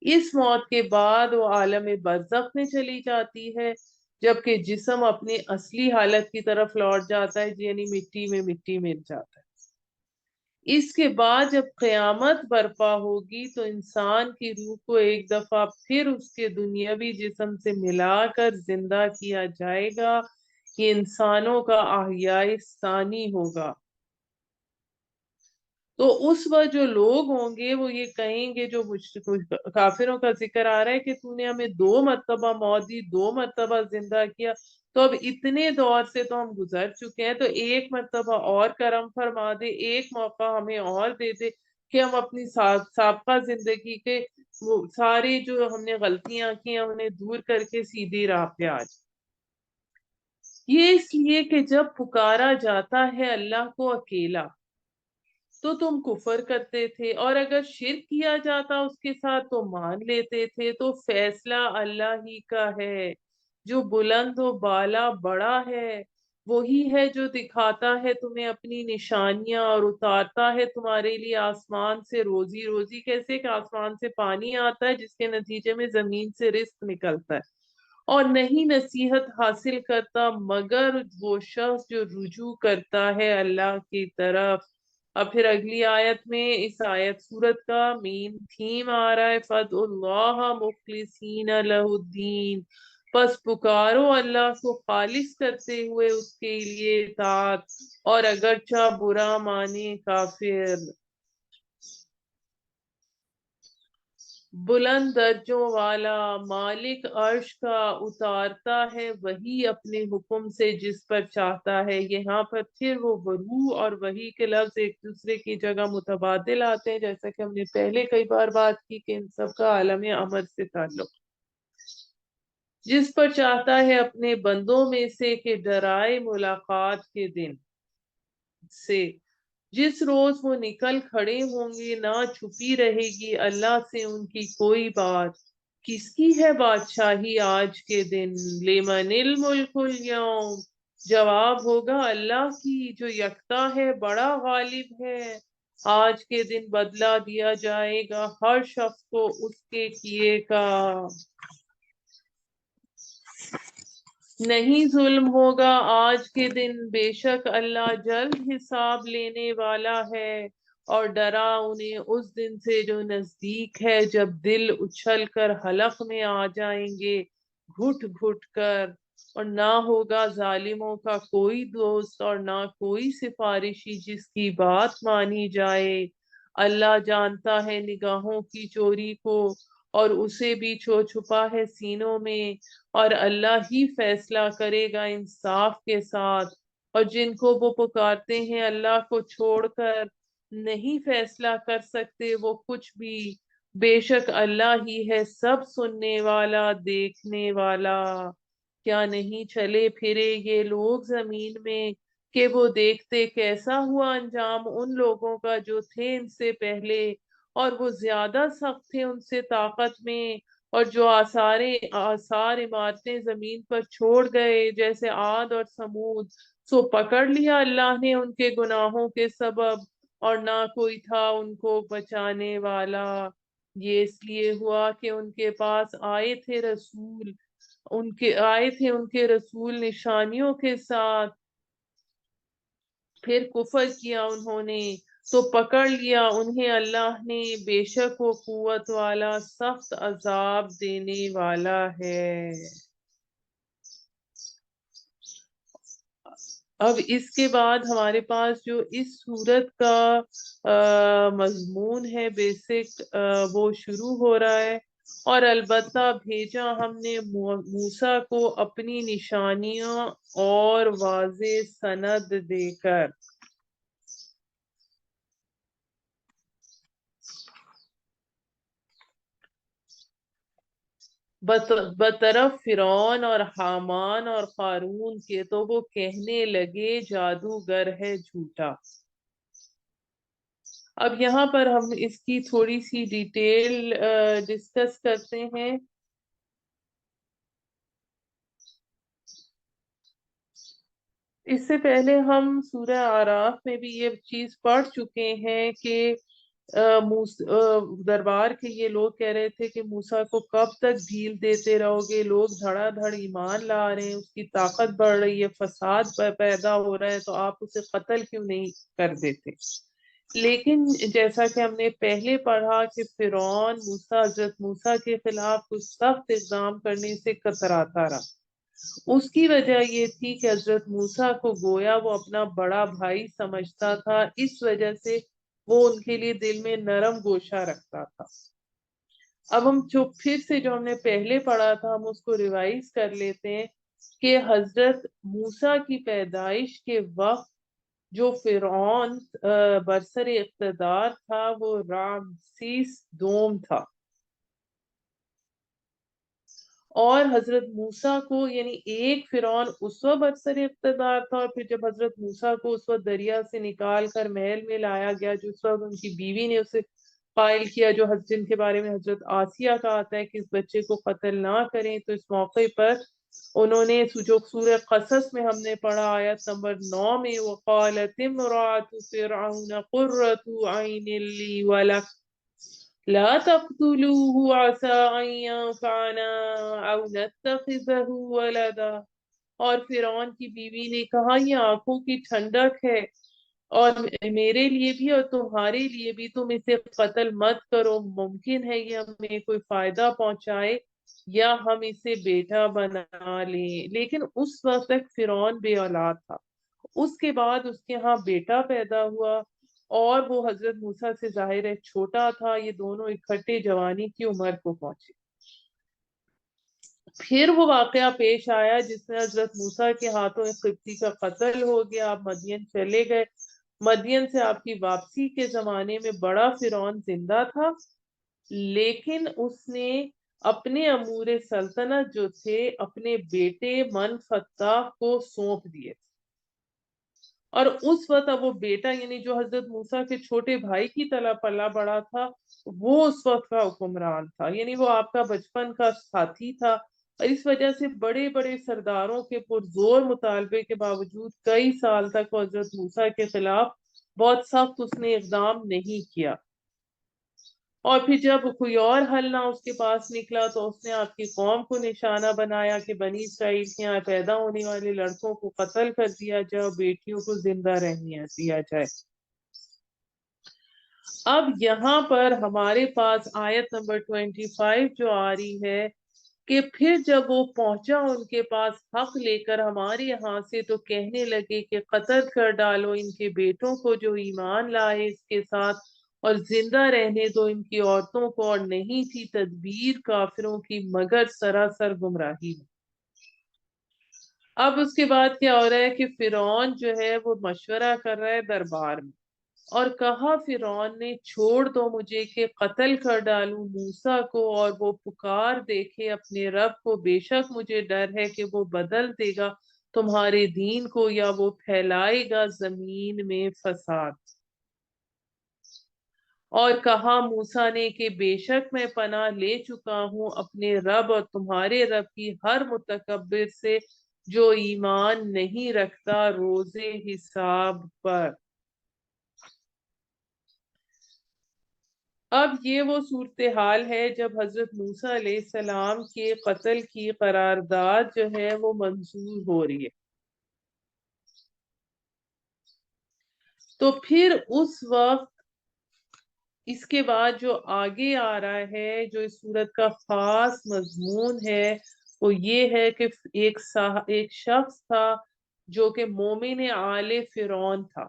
اس موت کے بعد وہ عالم برزخ میں چلی جاتی ہے، جبکہ جسم اپنی اصلی حالت کی طرف لوٹ جاتا ہے، یعنی مٹی میں مل جاتا ہے۔ اس کے بعد جب قیامت برپا ہوگی تو انسان کی روح کو ایک دفعہ پھر اس کے دنیاوی جسم سے ملا کر زندہ کیا جائے گا۔ یہ انسانوں کا احیاء ثانی ہوگا۔ تو اس وقت جو لوگ ہوں گے وہ یہ کہیں گے، جو کافروں کا ذکر آ رہا ہے کہ تو نے ہمیں 2 مرتبہ موت دی، 2 مرتبہ زندہ کیا، تو اب اتنے دور سے تو ہم گزر چکے ہیں، تو ایک مرتبہ اور کرم فرما دے، ایک موقع ہمیں اور دے دے کہ ہم اپنی سابقہ زندگی کے وہ سارے جو ہم نے غلطیاں کی ہیں انہیں دور کر کے سیدھی راہ پہ آ جائے۔ یہ اس لیے کہ جب پکارا جاتا ہے اللہ کو اکیلا تو تم کفر کرتے تھے، اور اگر شرک کیا جاتا اس کے ساتھ تو مان لیتے تھے۔ تو فیصلہ اللہ ہی کا ہے جو بلند و بالا بڑا ہے، وہی ہے جو دکھاتا ہے تمہیں اپنی نشانیاں اور اتارتا ہے تمہارے لیے آسمان سے روزی کیسے کہ آسمان سے پانی آتا ہے جس کے نتیجے میں زمین سے رزق نکلتا ہے، اور نہیں نصیحت حاصل کرتا مگر وہ شخص جو رجوع کرتا ہے اللہ کی طرف۔ اب پھر اگلی آیت میں اس آیت سورت کا مین تھیم آ رہا ہے، فَادْعُوا اللَّهَ مُخْلِصِينَ لَهُ الدِّينَ، پس پکارو اللہ کو خالص کرتے ہوئے اس کے لیے اطاعت، اور اگرچہ برا مانے کافر۔ بلند درجوں والا مالک عرش کا اتارتا ہے وہی اپنے حکم سے جس پر چاہتا ہے۔ یہاں پر پھر وہ روح اور وحی کے لفظ ایک دوسرے کی جگہ متبادل آتے ہیں، جیسا کہ ہم نے پہلے کئی بار بات کی کہ ان سب کا عالم امر سے تعلق۔ جس پر چاہتا ہے اپنے بندوں میں سے کہ ڈرائے ملاقات کے دن سے، جس روز وہ نکل کھڑے ہوں گے، نہ چھپی رہے گی اللہ سے ان کی کوئی بات۔ کس کی ہے بادشاہی آج کے دن؟ لمن الملک اليوم، جواب ہوگا اللہ کی جو یکتا ہے، بڑا غالب ہے۔ آج کے دن بدلہ دیا جائے گا ہر شخص کو اس کے کیے کا، نہیں ظلم ہوگا آج کے دن، بے شک اللہ جلد حساب لینے والا ہے۔ اور ڈرا انہیں اس دن سے جو نزدیک ہے، جب دل اچھل کر حلق میں آ جائیں گے گھٹ گھٹ کر، اور نہ ہوگا ظالموں کا کوئی دوست اور نہ کوئی سفارشی جس کی بات مانی جائے۔ اللہ جانتا ہے نگاہوں کی چوری کو اور اسے بھی چھپا ہے سینوں میں، اور اللہ ہی فیصلہ کرے گا انصاف کے ساتھ۔ اور جن کو وہ پکارتے ہیں اللہ کو چھوڑ کر، نہیں فیصلہ کر سکتے وہ کچھ بھی، بے شک اللہ ہی ہے سب سننے والا دیکھنے والا۔ کیا نہیں چلے پھرے یہ لوگ زمین میں، کہ وہ دیکھتے کیسا ہوا انجام ان لوگوں کا جو تھے ان سے پہلے، اور وہ زیادہ سخت تھے ان سے طاقت میں، اور جو آثار عمارتیں زمین پر چھوڑ گئے جیسے عاد اور سمود، سو پکڑ لیا اللہ نے ان کے گناہوں کے سبب، اور نہ کوئی تھا ان کو بچانے والا۔ یہ اس لیے ہوا کہ ان کے پاس آئے تھے ان کے رسول نشانیوں کے ساتھ، پھر کفر کیا انہوں نے، تو پکڑ لیا انہیں اللہ نے، بے شک وہ قوت والا سخت عذاب دینے والا ہے۔ اب اس کے بعد ہمارے پاس جو اس صورت کا مضمون ہے بیسک، وہ شروع ہو رہا ہے۔ اور البتہ بھیجا ہم نے موسیٰ کو اپنی نشانیاں اور واضح سند دے کر۔ بطرف فرعون اور حامان اور قارون کے تو وہ کہنے لگے جادوگر ہے جھوٹا۔ اب یہاں پر ہم اس کی تھوڑی سی ڈیٹیل ڈسکس کرتے ہیں۔ اس سے پہلے ہم سورہ اعراف میں بھی یہ چیز پڑھ چکے ہیں کہ دربار کے یہ لوگ کہہ رہے تھے کہ موسیٰ کو کب تک ڈھیل دیتے رہو گے، لوگ دھڑا دھڑ ایمان لا رہے ہیں، اس کی طاقت بڑھ رہی ہے، فساد پیدا ہو رہا ہے، تو آپ اسے قتل کیوں نہیں کر دیتے؟ لیکن جیسا کہ ہم نے پہلے پڑھا کہ فرعون حضرت موسیٰ کے خلاف کچھ سخت اقدام کرنے سے کتراتا رہا۔ اس کی وجہ یہ تھی کہ حضرت موسیٰ کو گویا وہ اپنا بڑا بھائی سمجھتا تھا، اس وجہ سے وہ ان کے لیے دل میں نرم گوشہ رکھتا تھا۔ اب ہم جو ہم نے پہلے پڑھا تھا ہم اس کو ریوائز کر لیتے ہیں کہ حضرت موسیٰ کی پیدائش کے وقت جو فرعون برسر اقتدار تھا وہ رامسیس دوم تھا، اور حضرت موسیٰ کو یعنی ایک فرعون اس وقت برسر اقتدار تھا، اور پھر جب حضرت موسیٰ کو اس وقت دریا سے نکال کر محل میں لایا گیا، جو اس وقت ان کی بیوی نے اسے قائل کیا، جن کے بارے میں حضرت آسیہ کا آتا ہے کہ اس بچے کو قتل نہ کریں، تو اس موقع پر انہوں نے جو سورہ قصص میں ہم نے پڑھا آیت نمبر 9 میں، وَقَالَتِ امْرَأَتُ فِرْعَوْنَ قُرَّةُ عَيْنٍ لِّي وَلَكَ لا تقتلوه عسى أن ينفعنا أو نتخذه ولدا۔ اور فرعون کی بیوی نے کہا یہ آنکھوں کی ٹھنڈک ہے اور میرے لیے بھی اور تمہارے لیے بھی، تم اسے قتل مت کرو، ممکن ہے یہ ہمیں کوئی فائدہ پہنچائے یا ہم اسے بیٹا بنا لیں۔ لیکن اس وقت تک فرعون بے اولاد تھا، اس کے بعد اس کے ہاں بیٹا پیدا ہوا، اور وہ حضرت موسیٰ سے ظاہر ہے چھوٹا تھا، یہ دونوں اکٹھے جوانی کی عمر کو پہنچے۔ پھر وہ واقعہ پیش آیا جس میں حضرت موسیٰ کے ہاتھوں ایک قبطی کا قتل ہو گیا، آپ مدین چلے گئے۔ مدین سے آپ کی واپسی کے زمانے میں بڑا فرعون زندہ تھا، لیکن اس نے اپنے امور سلطنت جو تھے اپنے بیٹے من فتح کو سونپ دیے، اور اس وقت اب وہ بیٹا یعنی جو حضرت موسیٰ کے چھوٹے بھائی کی طرح پلا بڑا تھا، وہ اس وقت کا حکمران تھا، یعنی وہ آپ کا بچپن کا ساتھی تھا، اور اس وجہ سے بڑے بڑے سرداروں کے پرزور مطالبے کے باوجود کئی سال تک وہ حضرت موسیٰ کے خلاف بہت سخت اس نے اقدام نہیں کیا۔ اور پھر جب کوئی اور حل نہ اس کے پاس نکلا تو اس نے آپ کی قوم کو نشانہ بنایا کہ بنی اسرائیل کے یہاں پیدا ہونے والے لڑکوں کو قتل کر دیا جائے، بیٹیوں کو زندہ رہنے دیا جائے۔ اب یہاں پر ہمارے پاس آیت نمبر 25 جو آ رہی ہے کہ پھر جب وہ پہنچا ان کے پاس حق لے کر ہمارے یہاں سے، تو کہنے لگے کہ قتل کر ڈالو ان کے بیٹوں کو جو ایمان لائے اس کے ساتھ، اور زندہ رہنے دو ان کی عورتوں کو، اور نہیں تھی تدبیر کافروں کی مگر سراسر گمراہی میں۔ اب اس کے بعد کیا ہو رہا ہے کہ فرعون جو ہے وہ مشورہ کر رہا ہے دربار میں، اور کہا فرعون نے چھوڑ دو مجھے کہ قتل کر ڈالوں موسیٰ کو، اور وہ پکار دیکھے اپنے رب کو، بے شک مجھے ڈر ہے کہ وہ بدل دے گا تمہارے دین کو، یا وہ پھیلائے گا زمین میں فساد۔ اور کہا موسیٰ نے کہ بے شک میں پناہ لے چکا ہوں اپنے رب اور تمہارے رب کی ہر متکبر سے جو ایمان نہیں رکھتا روز حساب پر۔ اب یہ وہ صورتحال ہے جب حضرت موسیٰ علیہ السلام کے قتل کی قرارداد جو ہے وہ منظور ہو رہی ہے۔ تو پھر اس وقت اس کے بعد جو آگے آ رہا ہے، جو اس صورت کا خاص مضمون ہے، وہ یہ ہے کہ ایک شخص تھا جو کہ مومن آل فرعون تھا،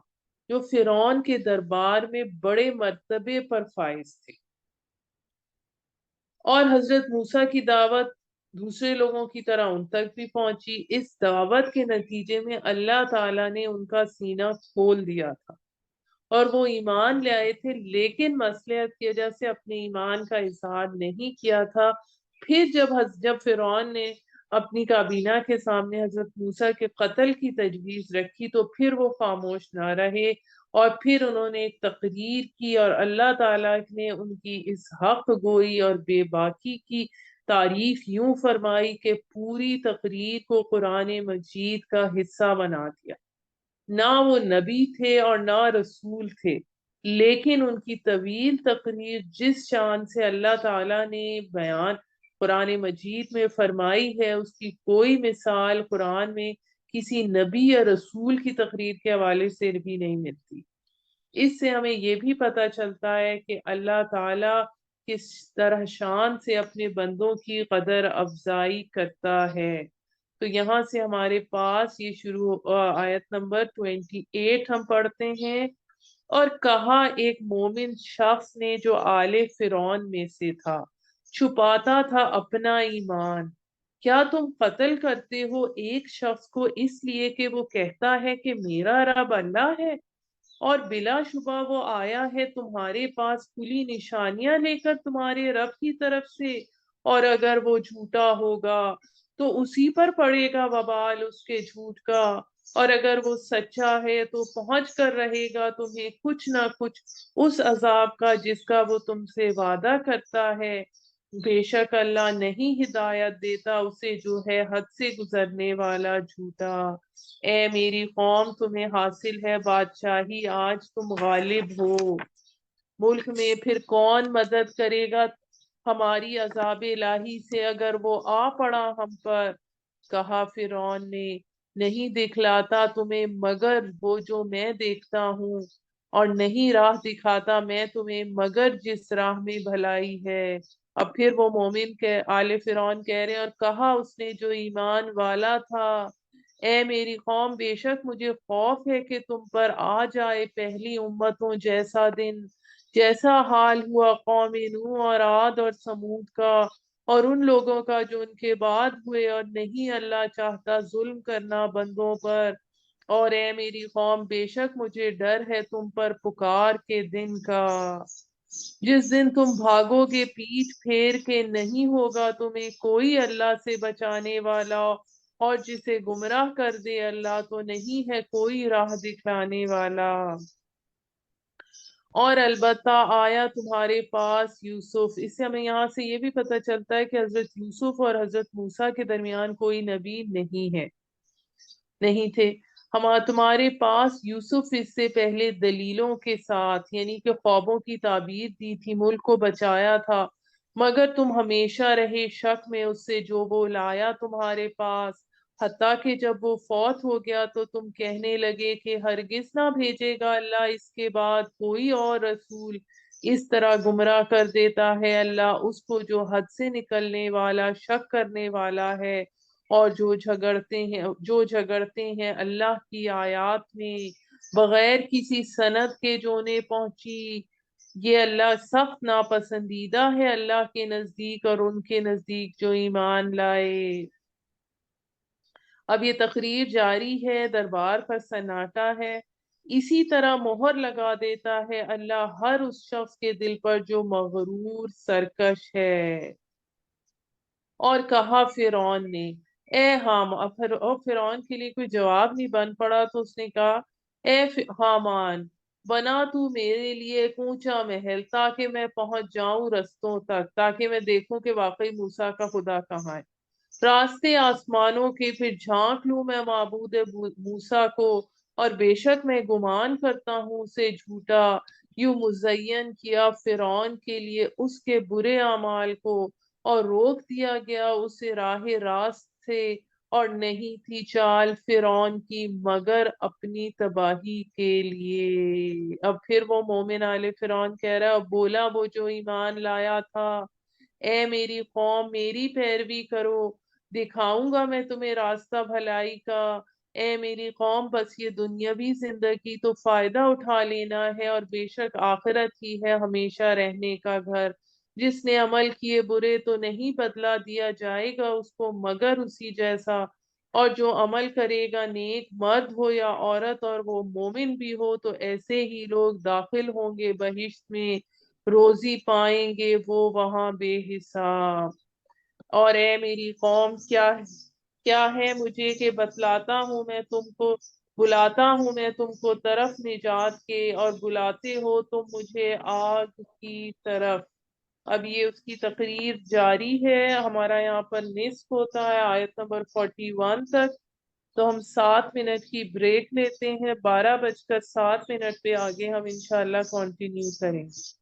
جو فرعون کے دربار میں بڑے مرتبے پر فائز تھے، اور حضرت موسیٰ کی دعوت دوسرے لوگوں کی طرح ان تک بھی پہنچی۔ اس دعوت کے نتیجے میں اللہ تعالیٰ نے ان کا سینہ کھول دیا تھا، اور وہ ایمان لے آئے تھے، لیکن مصلحت کی وجہ سے اپنے ایمان کا اظہار نہیں کیا تھا۔ پھر جب فرعون نے اپنی کابینہ کے سامنے حضرت موسیٰ کے قتل کی تجویز رکھی تو پھر وہ خاموش نہ رہے، اور پھر انہوں نے ایک تقریر کی، اور اللہ تعالیٰ نے ان کی اس حق گوئی اور بے باکی کی تعریف یوں فرمائی کہ پوری تقریر کو قرآن مجید کا حصہ بنا دیا۔ نہ وہ نبی تھے اور نہ رسول تھے، لیکن ان کی طویل تقریر جس شان سے اللہ تعالیٰ نے بیان قرآن مجید میں فرمائی ہے، اس کی کوئی مثال قرآن میں کسی نبی یا رسول کی تقریر کے حوالے سے بھی نہیں ملتی۔ اس سے ہمیں یہ بھی پتہ چلتا ہے کہ اللہ تعالیٰ کس طرح شان سے اپنے بندوں کی قدر افزائی کرتا ہے۔ تو یہاں سے ہمارے پاس یہ شروع آیت نمبر 28 ہم پڑھتے ہیں۔ اور کہا ایک مومن شخص نے جو آل فرعون میں سے تھا، چھپاتا تھا اپنا ایمان، کیا تم قتل کرتے ہو ایک شخص کو اس لیے کہ وہ کہتا ہے کہ میرا رب اللہ ہے، اور بلا شبہ وہ آیا ہے تمہارے پاس کھلی نشانیاں لے کر تمہارے رب کی طرف سے، اور اگر وہ جھوٹا ہوگا تو اسی پر پڑے گا وبال اس کے جھوٹ کا، اور اگر وہ سچا ہے تو پہنچ کر رہے گا تمہیں کچھ نہ کچھ اس عذاب کا جس کا وہ تم سے وعدہ کرتا ہے۔ بے شک اللہ نہیں ہدایت دیتا اسے جو ہے حد سے گزرنے والا جھوٹا۔ اے میری قوم تمہیں حاصل ہے بادشاہی، آج تم غالب ہو ملک میں، پھر کون مدد کرے گا ہماری عذاب الہی سے اگر وہ آ پڑا ہم پر۔ کہا فرعون نے نہیں دکھلاتا تمہیں مگر وہ جو میں دیکھتا ہوں، اور نہیں راہ دکھاتا میں تمہیں مگر جس راہ میں بھلائی ہے۔ اب پھر وہ مومن کے آل فرعون کہہ رہے ہیں، اور کہا اس نے جو ایمان والا تھا اے میری قوم بے شک مجھے خوف ہے کہ تم پر آ جائے پہلی امتوں جیسا دن، جیسا حال ہوا قوم نوح اور عاد اور سمود کا اور ان لوگوں کا جو ان کے بعد ہوئے، اور نہیں اللہ چاہتا ظلم کرنا بندوں پر۔ اور اے میری قوم بے شک مجھے ڈر ہے تم پر پکار کے دن کا، جس دن تم بھاگو گے پیٹھ پھیر کے، نہیں ہوگا تمہیں کوئی اللہ سے بچانے والا، اور جسے گمراہ کر دے اللہ تو نہیں ہے کوئی راہ دکھلانے والا۔ اور البتہ آیا تمہارے پاس یوسف۔ اس سے ہمیں یہاں سے یہ بھی پتہ چلتا ہے کہ حضرت یوسف اور حضرت موسیٰ کے درمیان کوئی نبی نہیں تھے۔ تمہارے پاس یوسف اس سے پہلے دلیلوں کے ساتھ، یعنی کہ خوابوں کی تعبیر دی تھی، ملک کو بچایا تھا، مگر تم ہمیشہ رہے شک میں اس سے جو وہ لایا تمہارے پاس، حتیٰ کہ جب وہ فوت ہو گیا تو تم کہنے لگے کہ ہرگز نہ بھیجے گا اللہ اس کے بعد کوئی اور رسول۔ اس طرح گمراہ کر دیتا ہے اللہ اس کو جو حد سے نکلنے والا شک کرنے والا ہے، اور جو جھگڑتے ہیں اللہ کی آیات میں بغیر کسی سند کے جو انہیں پہنچی، یہ اللہ سخت ناپسندیدہ ہے اللہ کے نزدیک اور ان کے نزدیک جو ایمان لائے۔ اب یہ تقریر جاری ہے، دربار پر سناٹا ہے۔ اسی طرح مہر لگا دیتا ہے اللہ ہر اس شخص کے دل پر جو مغرور سرکش ہے۔ اور کہا فرعون نے، اے اور فرعون کے لیے کوئی جواب نہیں بن پڑا تو اس نے کہا، اے حامان، بنا تو میرے لیے ایک اونچا محل تاکہ میں پہنچ جاؤں رستوں تک، تاکہ میں دیکھوں کہ واقعی موسیٰ کا خدا کہاں ہے، راستے آسمانوں کے، پھر جھانک لوں میں معبود موسیٰ کو، اور بے شک میں گمان کرتا ہوں اسے جھوٹا۔ یوں مزین کیا فرعون کے لیے اس کے برے اعمال کو، اور روک دیا گیا اسے راہ راست سے، اور نہیں تھی چال فرعون کی مگر اپنی تباہی کے لیے۔ اب پھر وہ مومن آل فرعون کہہ رہا ہے، اب بولا وہ جو ایمان لایا تھا، اے میری قوم میری پیروی کرو، دکھاؤں گا میں تمہیں راستہ بھلائی کا۔ اے میری قوم بس یہ دنیاوی زندگی تو فائدہ اٹھا لینا ہے، اور بے شک آخرت ہی ہے ہمیشہ رہنے کا گھر۔ جس نے عمل کیے برے تو نہیں بدلہ دیا جائے گا اس کو مگر اسی جیسا، اور جو عمل کرے گا نیک مرد ہو یا عورت اور وہ مومن بھی ہو تو ایسے ہی لوگ داخل ہوں گے بہشت میں، روزی پائیں گے وہ وہاں بے حساب۔ اور اے میری قوم کیا ہے مجھے کہ بتلاتا ہوں میں تم کو، بلاتا ہوں میں تم کو طرف نجات کے، اور بلاتے ہو تم مجھے آگ کی طرف۔ اب یہ اس کی تقریر جاری ہے، ہمارا یہاں پر نصف ہوتا ہے آیت نمبر 41 تک، تو ہم 7 منٹ کی بریک لیتے ہیں، 12:07 پہ آگے ہم انشاءاللہ کنٹینیو کریں گے۔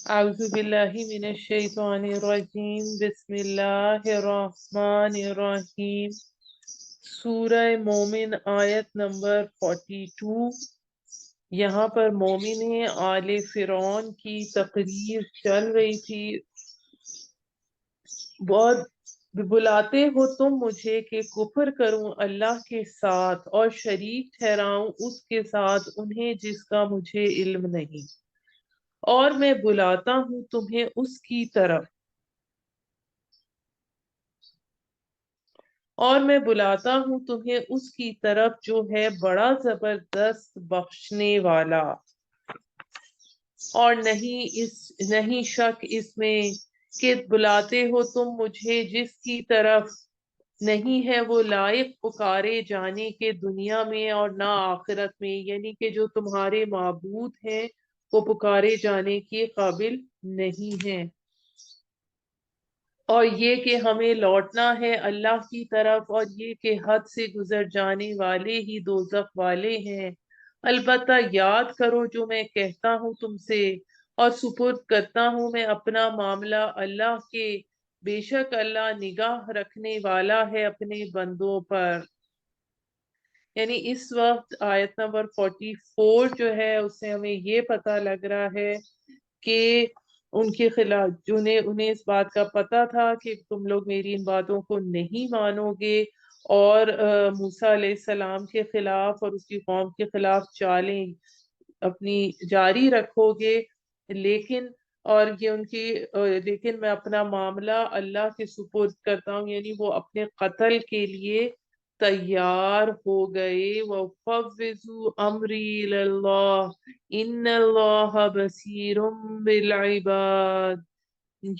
اعوذ باللہ من الشیطان الرجیم بسم اللہ الرحمن الرحیم سورہ مومن آیت نمبر 42۔ یہاں پر مومن آل فرعون کی تقریر چل رہی تھی۔ بہت بلاتے ہو تم مجھے کہ کفر کروں اللہ کے ساتھ اور شریک ٹھہراؤں اس کے ساتھ انہیں جس کا مجھے علم نہیں، اور میں بلاتا ہوں تمہیں اس کی طرف، اور میں بلاتا ہوں تمہیں اس کی طرف جو ہے بڑا زبردست بخشنے والا، اور نہیں شک اس میں کہ بلاتے ہو تم مجھے جس کی طرف نہیں ہے وہ لائق پکارے جانے کے دنیا میں اور نہ آخرت میں، یعنی کہ جو تمہارے معبود ہیں وہ پکارے جانے کے قابل نہیں ہیں، اور یہ کہ ہمیں لوٹنا ہے اللہ کی طرف، اور یہ کہ حد سے گزر جانے والے ہی دوزخ والے ہیں۔ البتہ یاد کرو جو میں کہتا ہوں تم سے، اور سپرد کرتا ہوں میں اپنا معاملہ اللہ کے، بے شک اللہ نگاہ رکھنے والا ہے اپنے بندوں پر۔ یعنی اس وقت آیت نمبر 44 جو ہے اس سے ہمیں یہ پتہ لگ رہا ہے کہ ان کے خلاف انہیں اس بات کا پتہ تھا کہ تم لوگ میری ان باتوں کو نہیں مانو گے، اور موسیٰ علیہ السلام کے خلاف اور اس کی قوم کے خلاف چالیں اپنی جاری رکھو گے، لیکن اور یہ ان کی لیکن میں اپنا معاملہ اللہ کے سپرد کرتا ہوں، یعنی وہ اپنے قتل کے لیے تیار ہو گئے۔ وَفَوِّضُوا أَمْرِي إِلَى اللَّهِ إِنَّ اللَّهَ بَصِيرٌ بِالْعِبَادِ۔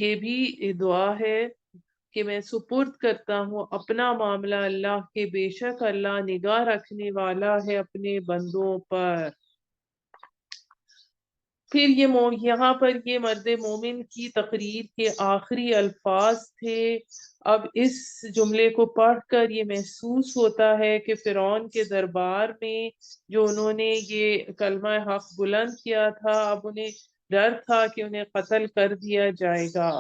یہ بھی دعا ہے کہ میں سپرد کرتا ہوں اپنا معاملہ اللہ کے، بے شک اللہ نگاہ رکھنے والا ہے اپنے بندوں پر۔ پھر یہاں پر یہ مرد مومن کی تقریر کے آخری الفاظ تھے۔ اب اس جملے کو پڑھ کر یہ محسوس ہوتا ہے کہ فرعون کے دربار میں جو انہوں نے یہ کلمہ حق بلند کیا تھا، اب انہیں ڈر تھا کہ انہیں قتل کر دیا جائے گا۔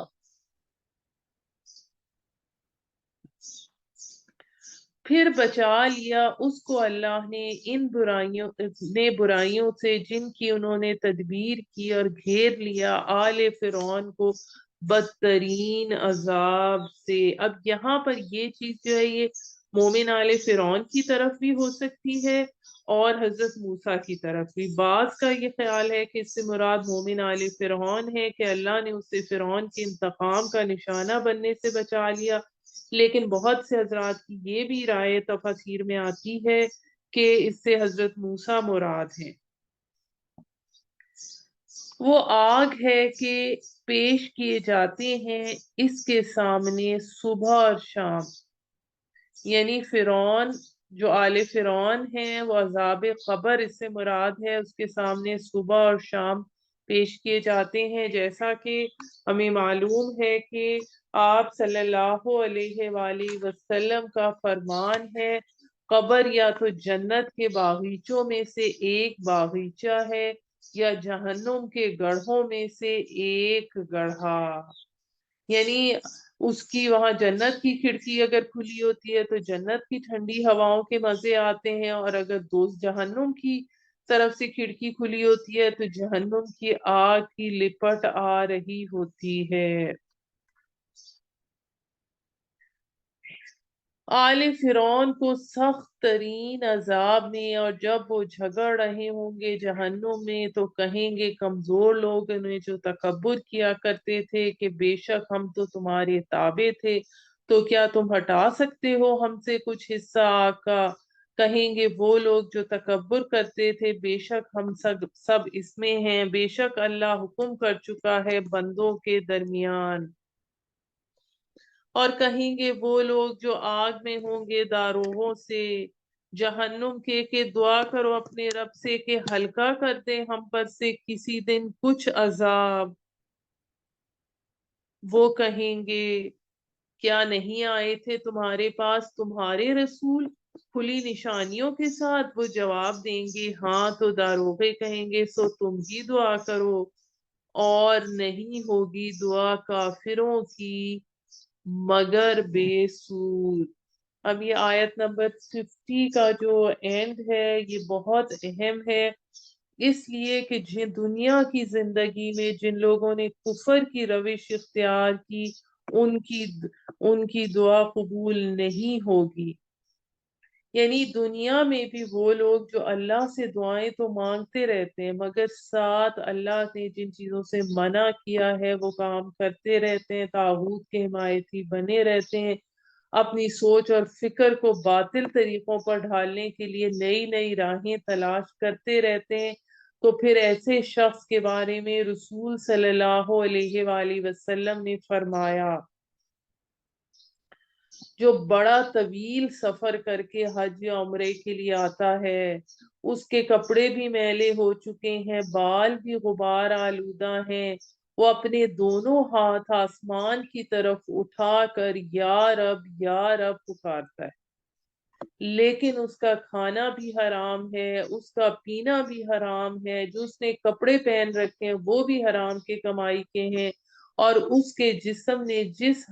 پھر بچا لیا اس کو اللہ نے ان برائیوں سے جن کی انہوں نے تدبیر کی، اور گھیر لیا آل فرعون کو بدترین عذاب سے۔ اب یہاں پر یہ چیز جو ہے یہ مومن آل فرعون کی طرف بھی ہو سکتی ہے اور حضرت موسیٰ کی طرف بھی۔ بعض کا یہ خیال ہے کہ اس سے مراد مومن آل فرعون ہے کہ اللہ نے اسے فرعون کے انتقام کا نشانہ بننے سے بچا لیا، لیکن بہت سے حضرات کی یہ بھی رائے تفاسیر میں آتی ہے کہ اس سے حضرت موسیٰ مراد ہیں۔ وہ آگ ہے کہ پیش کیے جاتے ہیں اس کے سامنے صبح اور شام، یعنی فرعون جو آل فرعون ہیں وہ عذاب قبر اس سے مراد ہے، اس کے سامنے صبح اور شام پیش کیے جاتے ہیں، جیسا کہ ہمیں معلوم ہے کہ آپ صلی اللہ علیہ وآلہ وسلم کا فرمان ہے، قبر یا تو جنت کے باغیچوں میں سے ایک باغیچہ ہے یا جہنم کے گڑھوں میں سے ایک گڑھا، یعنی اس کی وہاں جنت کی کھڑکی اگر کھلی ہوتی ہے تو جنت کی ٹھنڈی ہواؤں کے مزے آتے ہیں، اور اگر دوست جہنم کی طرف سے کھڑکی کھلی ہوتی ہے تو جہنم کی آگ کی لپٹ آ رہی ہوتی ہے۔ آل فرعون کو سخت ترین عذاب میں، اور جب وہ جھگڑ رہے ہوں گے جہنم میں تو کہیں گے کمزور لوگ انہیں جو تکبر کیا کرتے تھے کہ بے شک ہم تو تمہارے تابع تھے، تو کیا تم ہٹا سکتے ہو ہم سے کچھ حصہ آگ کا؟ کہیں گے وہ لوگ جو تکبر کرتے تھے بے شک ہم سب اس میں ہیں، بے شک اللہ حکم کر چکا ہے بندوں کے درمیان۔ اور کہیں گے وہ لوگ جو آگ میں ہوں گے داروغوں سے جہنم کے کہ دعا کرو اپنے رب سے کہ ہلکا کر دے ہم پر سے کسی دن کچھ عذاب۔ وہ کہیں گے کیا نہیں آئے تھے تمہارے پاس تمہارے رسول کھلی نشانیوں کے ساتھ؟ وہ جواب دیں گے ہاں، تو داروغے کہیں گے سو تم ہی دعا کرو۔ اور نہیں ہوگی دعا کافروں کی مگر بے سود۔ اب یہ آیت نمبر 50 کا جو اینڈ ہے یہ بہت اہم ہے، اس لیے کہ جن دنیا کی زندگی میں جن لوگوں نے کفر کی روش اختیار کی ان کی دعا قبول نہیں ہوگی۔ یعنی دنیا میں بھی وہ لوگ جو اللہ سے دعائیں تو مانگتے رہتے ہیں مگر ساتھ اللہ نے جن چیزوں سے منع کیا ہے وہ کام کرتے رہتے ہیں، طاغوت کے حمایتی بنے رہتے ہیں، اپنی سوچ اور فکر کو باطل طریقوں پر ڈھالنے کے لیے نئی نئی راہیں تلاش کرتے رہتے ہیں، تو پھر ایسے شخص کے بارے میں رسول صلی اللہ علیہ وآلہ وسلم نے فرمایا جو بڑا طویل سفر کر کے حج یا عمرے کے لیے آتا ہے، اس کے کپڑے بھی میلے ہو چکے ہیں، بال بھی غبار آلودہ ہیں، وہ اپنے دونوں ہاتھ آسمان کی طرف اٹھا کر یا رب پکارتا ہے، لیکن اس کا کھانا بھی حرام ہے، اس کا پینا بھی حرام ہے، جو اس نے کپڑے پہن رکھے ہیں وہ بھی حرام کے کمائی کے ہیں، اور اس کے جسم نے جس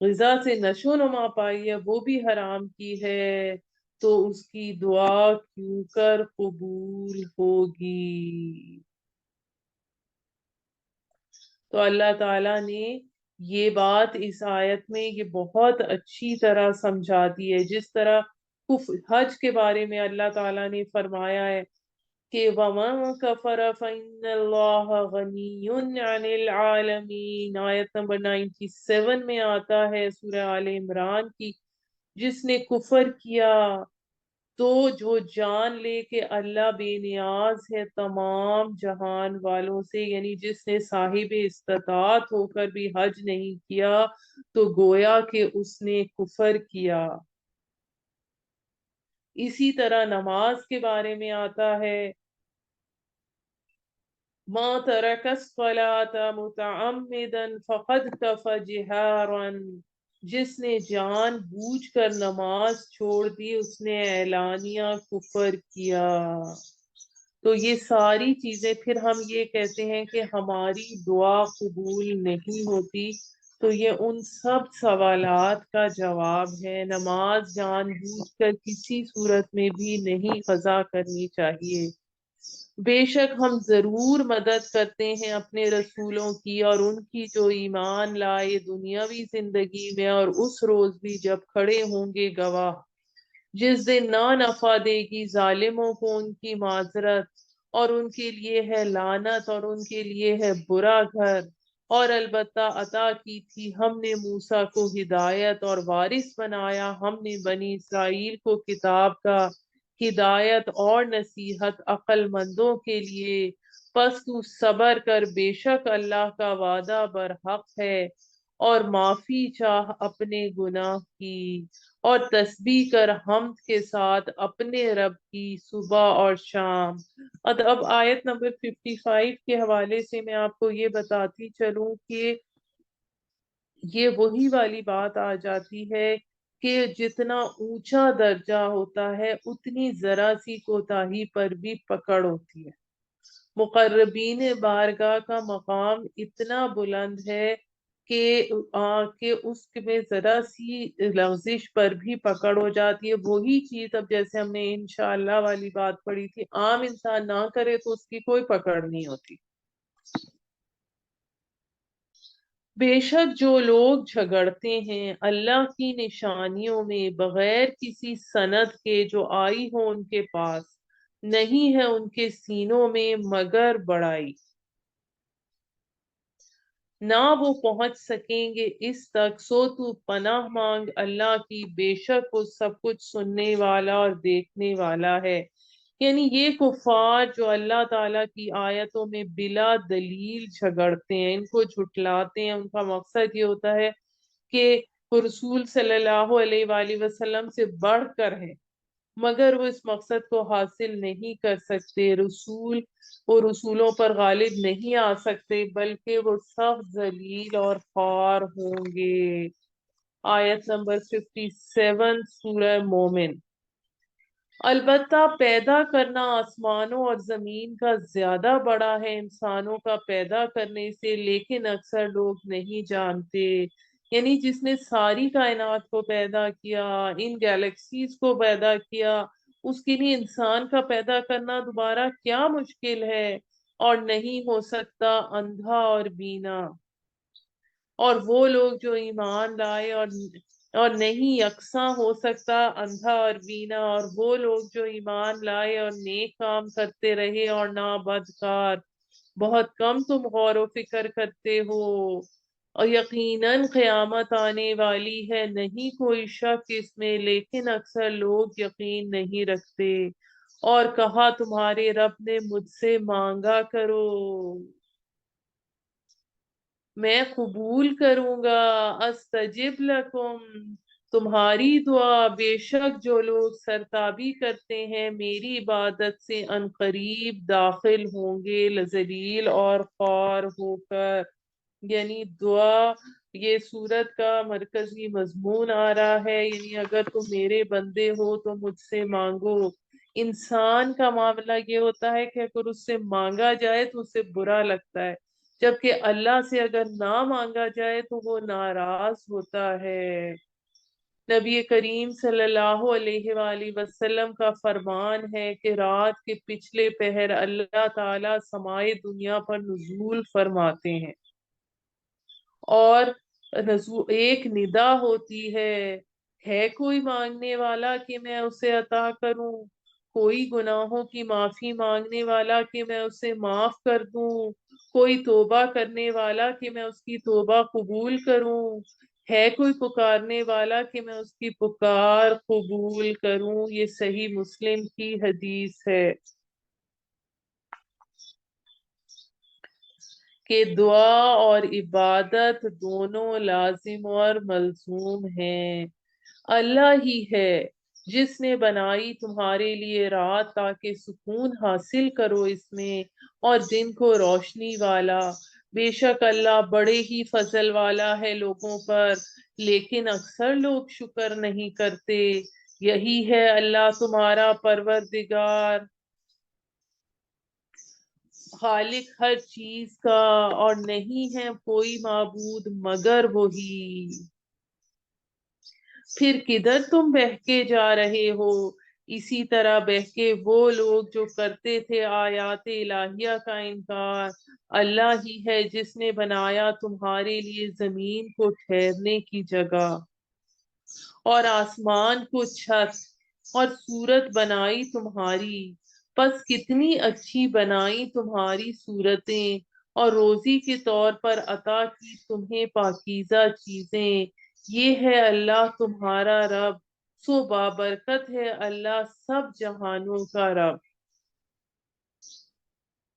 غذا سے نشو و نما پائی ہے وہ بھی حرام کی ہے، تو اس کی دعا کیوں کر قبول ہوگی؟ تو اللہ تعالیٰ نے یہ بات اس آیت میں یہ بہت اچھی طرح سمجھا دی ہے، جس طرح حج کے بارے میں اللہ تعالیٰ نے فرمایا ہے کہ وَمَن كَفَرَ فَإِنَّ اللَّهَ غَنِيٌّ عَنِ الْعَالَمِينَ، آیت نمبر 97 میں آتا ہے سورہ آل عمران کی، جس نے کفر کیا تو جو جان لے کہ اللہ بے نیاز ہے تمام جہان والوں سے، یعنی جس نے صاحب استطاعت ہو کر بھی حج نہیں کیا تو گویا کہ اس نے کفر کیا۔ اسی طرح نماز کے بارے میں آتا ہے ما ترک الصلاة متعمدا فقد کفر جہارا، جس نے جان بوجھ کر نماز چھوڑ دی اس نے اعلانیہ کفر کیا۔ تو یہ ساری چیزیں پھر ہم یہ کہتے ہیں کہ ہماری دعا قبول نہیں ہوتی، تو یہ ان سب سوالات کا جواب ہے۔ نماز جان بوجھ کر کسی صورت میں بھی نہیں قضا کرنی چاہیے۔ بے شک ہم ضرور مدد کرتے ہیں اپنے رسولوں کی اور ان کی جو ایمان لائے دنیاوی زندگی میں اور اس روز بھی جب کھڑے ہوں گے گواہ، جس دن نہ نفع دے گی ظالموں کو ان کی معذرت، اور ان کے لیے ہے لعنت اور ان کے لیے ہے برا گھر۔ اور البتہ عطا کی تھی ہم نے موسیٰ کو ہدایت اور وارث بنایا ہم نے بنی اسرائیل کو کتاب کا، ہدایت اور نصیحت عقل مندوں کے لیے، پس تو صبر کر، بے شک اللہ کا وعدہ برحق ہے، اور معافی چاہ اپنے گناہ کی، اور تسبیح کر حمد کے ساتھ اپنے رب کی صبح اور شام۔ اب آیت نمبر 55 کے حوالے سے میں آپ کو یہ بتاتی چلوں کہ یہ وہی والی بات آ جاتی ہے کہ جتنا اونچا درجہ ہوتا ہے اتنی ذرا سی کوتاہی پر بھی پکڑ ہوتی ہے۔ مقربین بارگاہ کا مقام اتنا بلند ہے کہ اس میں ذرا سی لغزش پر بھی پکڑ ہو جاتی ہے۔ وہی چیز اب جیسے ہم نے انشاءاللہ والی بات پڑھی تھی، عام انسان نہ کرے تو اس کی کوئی پکڑ نہیں ہوتی۔ بے شک جو لوگ جھگڑتے ہیں اللہ کی نشانیوں میں بغیر کسی سند کے جو آئی ہو ان کے پاس، نہیں ہے ان کے سینوں میں مگر بڑائی، نہ وہ پہنچ سکیں گے اس تک، سو تو پناہ مانگ اللہ کی، بے شک وہ سب کچھ سننے والا اور دیکھنے والا ہے۔ یعنی یہ کفار جو اللہ تعالیٰ کی آیتوں میں بلا دلیل جھگڑتے ہیں، ان کو جھٹلاتے ہیں، ان کا مقصد یہ ہوتا ہے کہ وہ رسول صلی اللہ علیہ وآلہ وسلم سے بڑھ کر ہے، مگر وہ اس مقصد کو حاصل نہیں کر سکتے، وہ رسولوں پر غالب نہیں آ سکتے، بلکہ وہ سخت ذلیل اور خوار ہوں گے۔ آیت نمبر 57 سورہ مومن۔ البتہ پیدا کرنا آسمانوں اور زمین کا زیادہ بڑا ہے انسانوں کا پیدا کرنے سے، لیکن اکثر لوگ نہیں جانتے۔ یعنی جس نے ساری کائنات کو پیدا کیا، ان گیلیکسیز کو پیدا کیا، اس کے لیے انسان کا پیدا کرنا دوبارہ کیا مشکل ہے، اور نہیں ہو سکتا اندھا اور بینا۔ اور وہ لوگ جو ایمان لائے اور نہیں یکساں ہو سکتا اندھا اور بینا، اور وہ لوگ جو ایمان لائے اور نیک کام کرتے رہے اور نہ بدکار۔ بہت کم تم غور و فکر کرتے ہو۔ اور یقیناً قیامت آنے والی ہے، نہیں کوئی شک اس میں، لیکن اکثر لوگ یقین نہیں رکھتے۔ اور کہا تمہارے رب نے مجھ سے مانگا کرو، میں قبول کروں گا۔ استجب لکم، تمہاری دعا، بے شک جو لوگ سرتابی کرتے ہیں میری عبادت سے ان قریب داخل ہوں گے لذلیل اور خوار ہو کر۔ یعنی دعا، یہ سورت کا مرکزی مضمون آ رہا ہے، یعنی اگر تم میرے بندے ہو تو مجھ سے مانگو۔ انسان کا معاملہ یہ ہوتا ہے کہ اگر اس سے مانگا جائے تو اسے برا لگتا ہے، جبکہ اللہ سے اگر نہ مانگا جائے تو وہ ناراض ہوتا ہے۔ نبی کریم صلی اللہ علیہ وآلہ وسلم کا فرمان ہے کہ رات کے پچھلے پہر اللہ تعالی سمائے دنیا پر نزول فرماتے ہیں، اور ایک ندا ہوتی ہے کوئی مانگنے والا کہ میں اسے عطا کروں، کوئی گناہوں کی معافی مانگنے والا کہ میں اسے معاف کر دوں، کوئی توبہ کرنے والا کہ میں اس کی توبہ قبول کروں، ہے کوئی پکارنے والا کہ میں اس کی پکار قبول کروں۔ یہ صحیح مسلم کی حدیث ہے کہ دعا اور عبادت دونوں لازم اور ملزوم ہیں۔ اللہ ہی ہے جس نے بنائی تمہارے لیے رات تاکہ سکون حاصل کرو اس میں، اور دن کو روشنی والا۔ بے شک اللہ بڑے ہی فضل والا ہے لوگوں پر، لیکن اکثر لوگ شکر نہیں کرتے۔ یہی ہے اللہ تمہارا پروردگار، خالق ہر چیز کا، اور نہیں ہے کوئی معبود مگر وہی۔ پھر کدھر تم بہکے جا رہے ہو؟ اسی طرح بہکے وہ لوگ جو کرتے تھے آیات الہیہ کا انکار۔ اللہ ہی ہے جس نے بنایا تمہارے لیے زمین کو ٹھہرنے کی جگہ، اور آسمان کو چھت، اور صورت بنائی تمہاری، پس کتنی اچھی بنائی تمہاری صورتیں، اور روزی کے طور پر عطا کی تمہیں پاکیزہ چیزیں۔ یہ ہے اللہ تمہارا رب، سو بابرکت ہے اللہ سب جہانوں کا رب۔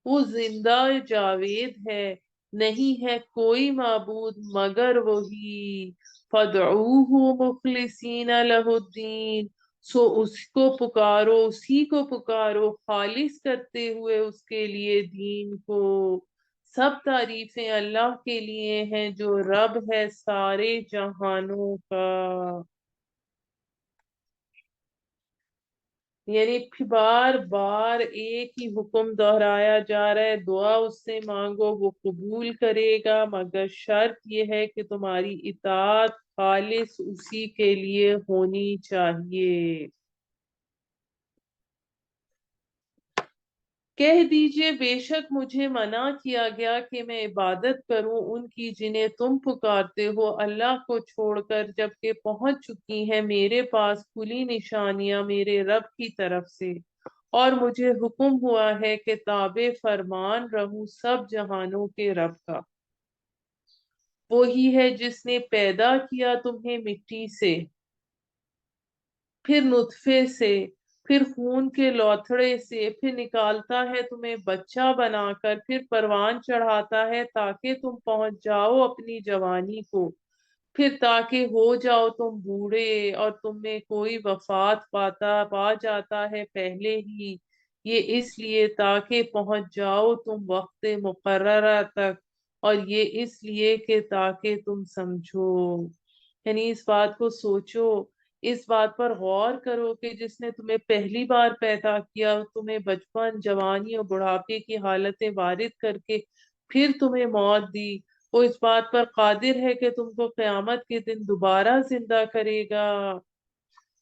وہ زندہ جاوید ہے، نہیں ہے کوئی معبود مگر وہی۔ فَادْعُوهُ مُخْلِصِينَ لَهُ الدِّينَ، سو اس کو پکارو، اسی کو پکارو خالص کرتے ہوئے اس کے لیے دین کو۔ سب تعریفیں اللہ کے لیے ہیں جو رب ہے سارے جہانوں کا۔ یعنی بار بار ایک ہی حکم دہرایا جا رہا ہے، دعا اس سے مانگو وہ قبول کرے گا، مگر شرط یہ ہے کہ تمہاری اطاعت خالص اسی کے لیے ہونی چاہیے۔ کہہ دیجئے بے شک مجھے منع کیا گیا کہ میں عبادت کروں ان کی جنہیں تم پکارتے ہو اللہ کو چھوڑ کر، جبکہ پہنچ چکی ہیں میرے پاس کھلی نشانیاں میرے رب کی طرف سے، اور مجھے حکم ہوا ہے کہ تابع فرمان رہوں سب جہانوں کے رب کا۔ وہی ہے جس نے پیدا کیا تمہیں مٹی سے، پھر نطفے سے، پھر خون کے لوتھڑے سے، پھر نکالتا ہے تمہیں بچہ بنا کر، پھر پروان چڑھاتا ہے تاکہ تم پہنچ جاؤ اپنی جوانی کو، پھر تاکہ ہو جاؤ تم بوڑھے، اور تم میں کوئی وفات پا جاتا ہے پہلے ہی، یہ اس لیے تاکہ پہنچ جاؤ تم وقت مقررہ تک، اور یہ اس لیے کہ تاکہ تم سمجھو۔ یعنی اس بات کو سوچو اس بات پر غور کرو کہ جس نے تمہیں پہلی بار پیدا کیا، تمہیں بچپن، جوانی اور بڑھاپے کی حالتیں وارد کر کے پھر تمہیں موت دی، وہ اس بات پر قادر ہے کہ تم کو قیامت کے دن دوبارہ زندہ کرے گا۔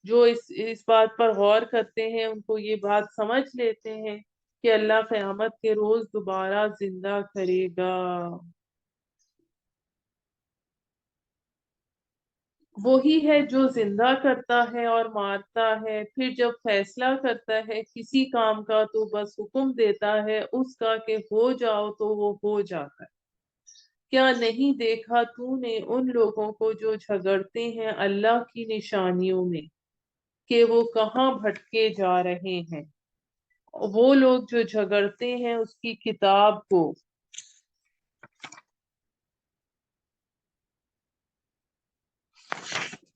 جو اس بات پر غور کرتے ہیں ان کو یہ بات سمجھ لیتے ہیں کہ اللہ قیامت کے روز دوبارہ زندہ کرے گا۔ وہی ہے جو زندہ کرتا ہے اور مارتا ہے، پھر جب فیصلہ کرتا ہے کسی کام کا تو بس حکم دیتا ہے اس کا کہ ہو جاؤ تو وہ ہو جاتا ہے۔ کیا نہیں دیکھا تو نے ان لوگوں کو جو جھگڑتے ہیں اللہ کی نشانیوں میں کہ وہ کہاں بھٹکے جا رہے ہیں؟ وہ لوگ جو جھگڑتے ہیں اس کی کتاب کو،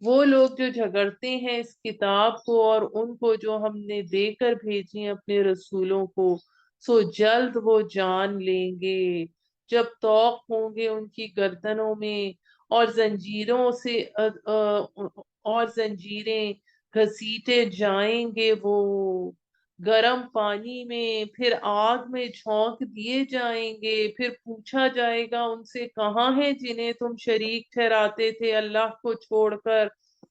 وہ لوگ جو جھگڑتے ہیں اس کتاب کو اور ان کو جو ہم نے دے کر بھیجی اپنے رسولوں کو، سو جلد وہ جان لیں گے جب طوق ہوں گے ان کی گردنوں میں اور زنجیروں سے اور زنجیریں گھسیٹے جائیں گے وہ گرم پانی میں، پھر آگ میں جھونک دیے جائیں گے، پھر پوچھا جائے گا ان سے کہاں ہیں جنہیں تم شریک ٹھہراتے تھے اللہ کو چھوڑ کر؟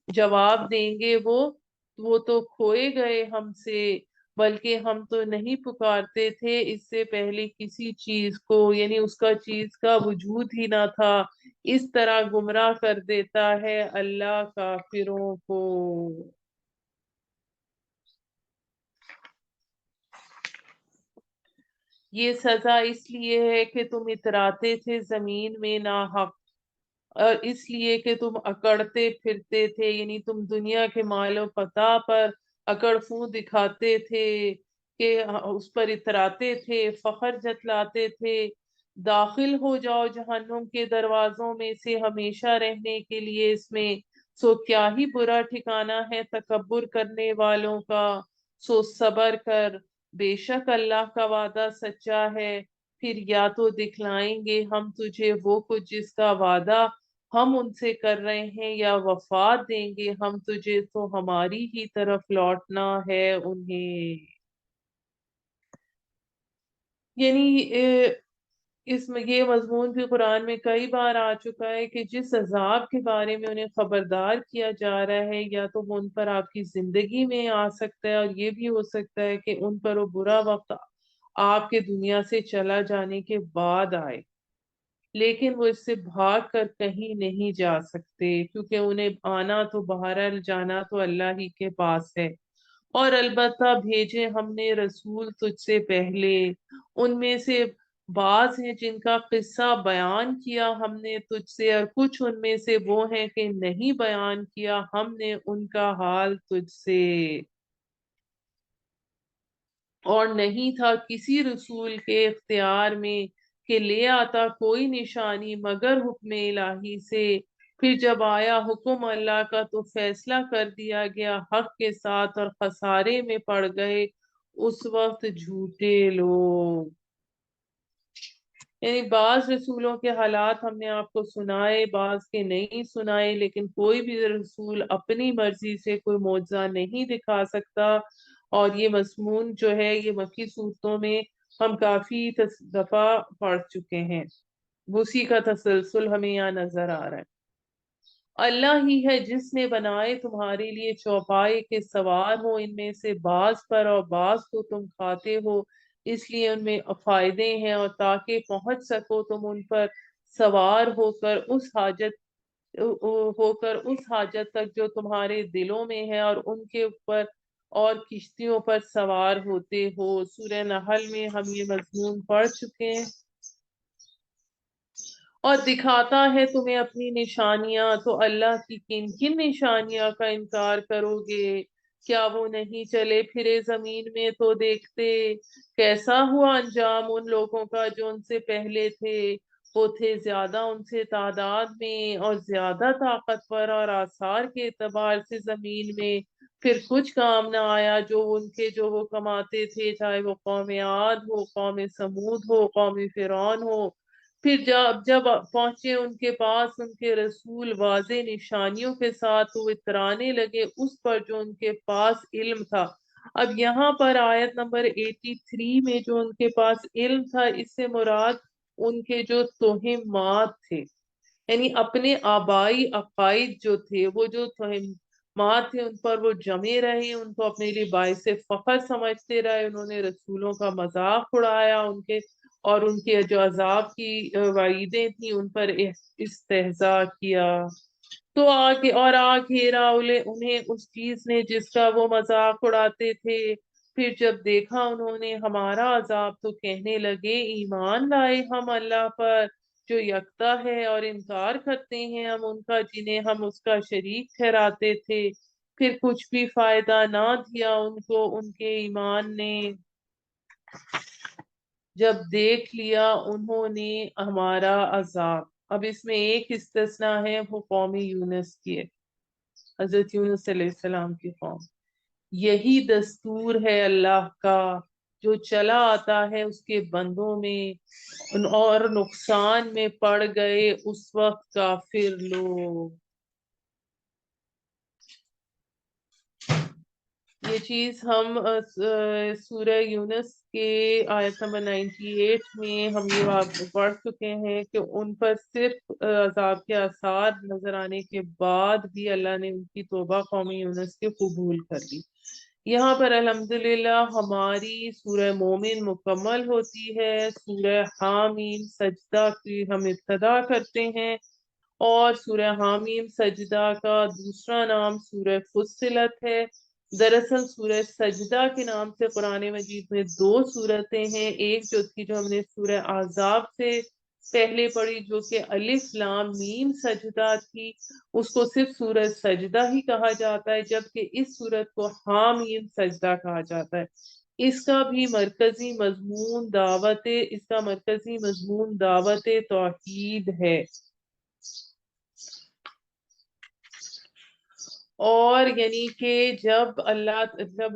جواب دیں گے وہ تو کھوئے گئے ہم سے، بلکہ ہم تو نہیں پکارتے تھے اس سے پہلے کسی چیز کو، یعنی اس کا چیز کا وجود ہی نہ تھا۔ اس طرح گمراہ کر دیتا ہے اللہ کافروں کو۔ یہ سزا اس لیے ہے کہ تم اتراتے تھے زمین میں ناحق، اور اس لیے کہ تم اکڑتے پھرتے تھے، یعنی تم دنیا کے مال و پتا پر اکڑ فو دکھاتے تھے کہ اس پر اتراتے تھے، فخر جتلاتے تھے۔ داخل ہو جاؤ جہنم کے دروازوں میں سے ہمیشہ رہنے کے لیے اس میں، سو کیا ہی برا ٹھکانہ ہے تکبر کرنے والوں کا۔ سو صبر کر، بے شک اللہ کا وعدہ سچا ہے، پھر یا تو دکھلائیں گے ہم تجھے وہ کچھ جس کا وعدہ ہم ان سے کر رہے ہیں، یا وفات دیں گے ہم تجھے تو ہماری ہی طرف لوٹنا ہے انہیں۔ یعنی اس میں یہ مضمون بھی قرآن میں کئی بار آ چکا ہے کہ جس عذاب کے بارے میں انہیں خبردار کیا جا رہا ہے یا تو وہ ان پر آپ کی زندگی میں آ سکتا ہے، اور یہ بھی ہو سکتا ہے کہ ان پر وہ برا وقت آپ کے دنیا سے چلا جانے کے بعد آئے، لیکن وہ اس سے بھاگ کر کہیں نہیں جا سکتے کیونکہ انہیں آنا تو بہرحال جانا تو اللہ ہی کے پاس ہے۔ اور البتہ بھیجے ہم نے رسول تجھ سے پہلے، ان میں سے بعض ہیں جن کا قصہ بیان کیا ہم نے تجھ سے، اور کچھ ان میں سے وہ ہیں کہ نہیں بیان کیا ہم نے ان کا حال تجھ سے۔ اور نہیں تھا کسی رسول کے اختیار میں کہ لے آتا کوئی نشانی مگر حکم الہی سے، پھر جب آیا حکم اللہ کا تو فیصلہ کر دیا گیا حق کے ساتھ، اور خسارے میں پڑ گئے اس وقت جھوٹے لوگ۔ یعنی بعض رسولوں کے حالات ہم نے آپ کو سنائے، بعض کے نہیں سنائے، لیکن کوئی بھی رسول اپنی مرضی سے کوئی معجزہ نہیں دکھا سکتا۔ اور یہ مضمون جو ہے یہ مکی صورتوں میں ہم کافی دفعہ پڑھ چکے ہیں، اسی کا تسلسل ہمیں یہاں نظر آ رہا ہے۔ اللہ ہی ہے جس نے بنائے تمہارے لیے چوپائے کے سوار ہو ان میں سے بعض پر اور بعض کو تم کھاتے ہو، اس لیے ان میں فائدے ہیں، اور تاکہ پہنچ سکو تم ان پر سوار ہو کر اس حاجت تک جو تمہارے دلوں میں ہے، اور ان کے اوپر اور کشتیوں پر سوار ہوتے ہو۔ سورہ نحل میں ہم یہ مضمون پڑھ چکے ہیں۔ اور دکھاتا ہے تمہیں اپنی نشانیاں، تو اللہ کی کن کن نشانیاں کا انکار کرو گے؟ کیا وہ نہیں چلے پھرے زمین میں تو دیکھتے کیسا ہوا انجام ان لوگوں کا جو ان سے پہلے تھے؟ وہ تھے زیادہ ان سے تعداد میں اور زیادہ طاقتور اور آثار کے اعتبار سے زمین میں، پھر کچھ کام نہ آیا جو وہ کماتے تھے، چاہے وہ قوم عاد ہو، قوم سمود ہو، قوم فرعون ہو، پھر جب پہنچے ان کے پاس ان کے رسول واضح نشانیوں کے ساتھ، وہ اترانے لگے اس پر جو ان کے پاس علم تھا۔ اب یہاں پر آیت نمبر 83 میں جو ان کے پاس علم تھا، اس سے مراد ان کے جو توہمات تھے، یعنی اپنے آبائی عقائد جو تھے، وہ جو توہمات تھے ان پر وہ جمے رہے، ان کو اپنے لیے باعث فخر سمجھتے رہے، انہوں نے رسولوں کا مذاق اڑایا ان کے، اور ان کے جو عذاب کی وعیدیں تھیں ان پر استہزاء کیا۔ تو آ گھیرا انہیں اس چیز نے جس کا وہ مذاق اڑاتے تھے۔ پھر جب دیکھا انہوں نے ہمارا عذاب، تو کہنے لگے ایمان لائے ہم اللہ پر جو یکتا ہے، اور انکار کرتے ہیں ہم ان کا جنہیں ہم اس کا شریک ٹھہراتے تھے۔ پھر کچھ بھی فائدہ نہ دیا ان کو ان کے ایمان نے، جب دیکھ لیا انہوں نے ہمارا عذاب۔ اب اس میں ایک استثناء ہے، وہ قوم یونس کی ہے، حضرت یونس علیہ السلام کی قوم۔ یہی دستور ہے اللہ کا جو چلا آتا ہے اس کے بندوں میں، اور نقصان میں پڑ گئے اس وقت کافر لوگ۔ یہ چیز ہم سورہ یونس کے آیت نمبر 98 میں ہم یہ پڑھ چکے ہیں کہ ان پر صرف عذاب کے آثار نظر آنے کے بعد بھی اللہ نے ان کی توبہ قوم یونس کے قبول کر لی۔ یہاں پر الحمدللہ ہماری سورہ مومن مکمل ہوتی ہے۔ سورہ حامیم سجدہ کی ہم ابتدا کرتے ہیں، اور سورہ حامیم سجدہ کا دوسرا نام سورہ فصلت ہے۔ دراصل سورہ سجدہ کے نام سے قرآن مجید میں دو سورتیں ہیں، ایک جو تھی جو ہم نے سورہ احزاب سے پہلے پڑھی جو کہ الف لام میم سجدہ تھی، اس کو صرف سورہ سجدہ ہی کہا جاتا ہے، جبکہ اس سورت کو حامیم سجدہ کہا جاتا ہے۔ اس کا مرکزی مضمون دعوت توحید ہے، اور یعنی کہ جب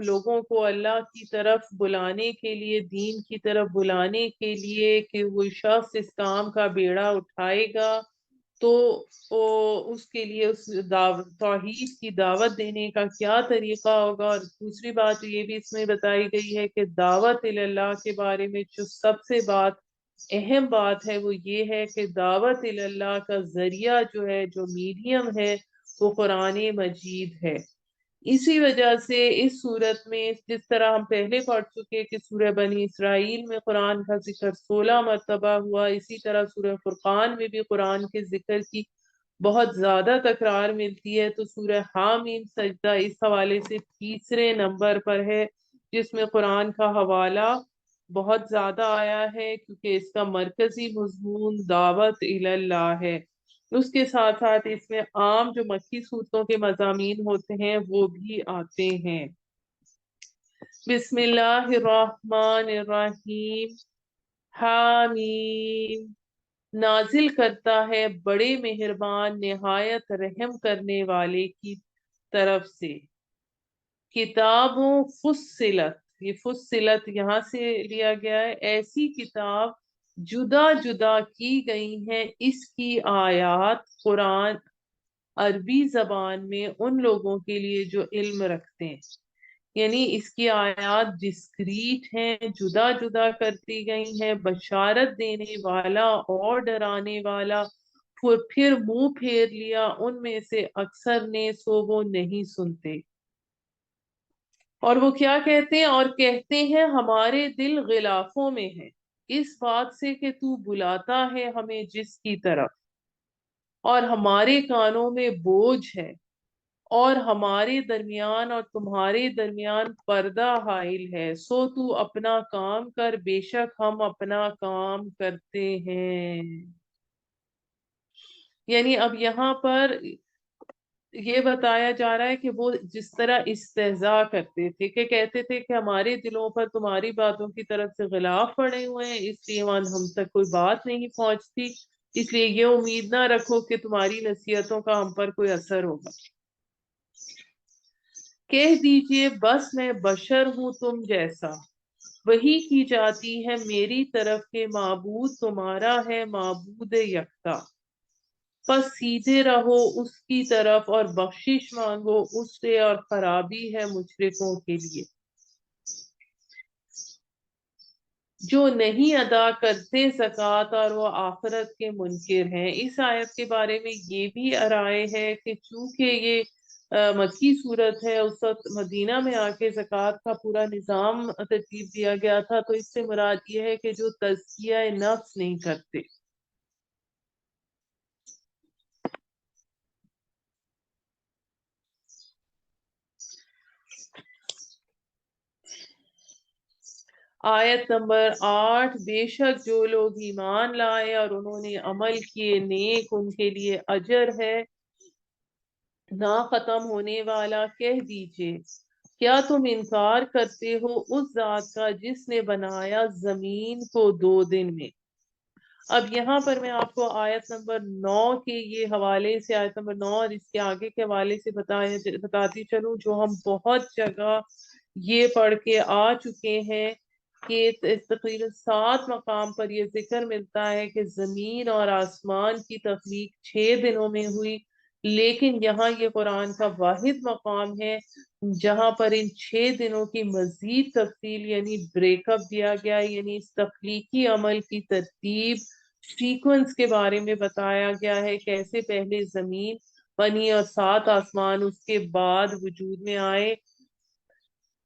لوگوں کو اللہ کی طرف بلانے کے لیے، دین کی طرف بلانے کے لیے کہ وہ شخص اس کام کا بیڑا اٹھائے گا، تو اس کے لیے اس توحید کی دعوت دینے کا کیا طریقہ ہوگا۔ اور دوسری بات یہ بھی اس میں بتائی گئی ہے کہ دعوت اللہ کے بارے میں جو سب سے اہم بات ہے وہ یہ ہے کہ دعوت اللہ کا ذریعہ جو ہے، جو میڈیم ہے، وہ قرآن مجید ہے۔ اسی وجہ سے اس صورت میں جس طرح ہم پہلے پڑھ چکے کہ سورہ بنی اسرائیل میں قرآن کا ذکر 16 مرتبہ ہوا، اسی طرح سورہ فرقان میں بھی قرآن کے ذکر کی بہت زیادہ تکرار ملتی ہے۔ تو سورہ حامیم سجدہ اس حوالے سے تیسرے نمبر پر ہے، جس میں قرآن کا حوالہ بہت زیادہ آیا ہے، کیونکہ اس کا مرکزی مضمون دعوت اللہ ہے۔ اس کے ساتھ ساتھ اس میں عام جو مکی صورتوں کے مضامین ہوتے ہیں وہ بھی آتے ہیں۔ بسم اللہ الرحمن الرحیم۔ حامیم، نازل کرتا ہے بڑے مہربان نہایت رحم کرنے والے کی طرف سے۔ کتابوں فصلت، یہ فصلت یہاں سے لیا گیا ہے، ایسی کتاب جدا جدا کی گئی ہیں اس کی آیات قرآن عربی زبان میں ان لوگوں کے لیے جو علم رکھتے ہیں، یعنی اس کی آیات ڈسکریٹ ہیں، جدا جدا کرتی گئی ہیں، بشارت دینے والا اور ڈرانے والا۔ پھر منہ پھیر لیا ان میں سے اکثر نے، سو وہ نہیں سنتے۔ اور وہ کیا کہتے ہیں؟ اور کہتے ہیں ہمارے دل غلافوں میں ہیں اس بات سے کہ تو بلاتا ہے ہمیں جس کی طرف، اور ہمارے کانوں میں بوجھ ہے، اور ہمارے درمیان اور تمہارے درمیان پردہ حائل ہے، سو تو اپنا کام کر، بے شک ہم اپنا کام کرتے ہیں۔ یعنی اب یہاں پر یہ بتایا جا رہا ہے کہ وہ جس طرح استہزاء کرتے تھے، کہ کہتے تھے کہ ہمارے دلوں پر تمہاری باتوں کی طرف سے غلاف پڑے ہوئے ہیں، اس لیے ہم تک کوئی بات نہیں پہنچتی، اس لیے یہ امید نہ رکھو کہ تمہاری نصیحتوں کا ہم پر کوئی اثر ہوگا۔ کہہ دیجئے بس میں بشر ہوں تم جیسا، وہی کی جاتی ہے میری طرف کہ معبود تمہارا ہے معبود یکتا، پس سیدھے رہو اس کی طرف اور بخشش مانگو اس سے، اور خرابی ہے مشرکوں کے لیے جو نہیں ادا کرتے زکوٰۃ اور وہ آخرت کے منکر ہیں۔ اس آیت کے بارے میں یہ بھی رائے ہے کہ چونکہ یہ مکی صورت ہے، اس وقت مدینہ میں آ کے زکوٰۃ کا پورا نظام ترتیب دیا گیا تھا، تو اس سے مراد یہ ہے کہ جو تزکیہ نفس نہیں کرتے۔ آیت نمبر 8، بے شک جو لوگ ایمان لائے اور انہوں نے عمل کیے نیک، ان کے لیے اجر ہے نہ ختم ہونے والا۔ کہہ دیجئے کیا تم انکار کرتے ہو اس ذات کا جس نے بنایا زمین کو 2 دن میں؟ اب یہاں پر میں آپ کو آیت نمبر 9 کے یہ حوالے سے، آیت نمبر 9 اور اس کے آگے کے حوالے سے بتاتی چلوں، جو ہم بہت جگہ یہ پڑھ کے آ چکے ہیں کہ تقریباً 7 مقام پر یہ ذکر ملتا ہے کہ زمین اور آسمان کی تخلیق 6 دنوں میں ہوئی، لیکن یہاں یہ قرآن کا واحد مقام ہے جہاں پر ان 6 دنوں کی مزید تفصیل یعنی بریک اپ دیا گیا، یعنی اس تخلیقی عمل کی ترتیب سیکوینس کے بارے میں بتایا گیا ہے، کیسے پہلے زمین بنی اور 7 آسمان اس کے بعد وجود میں آئے۔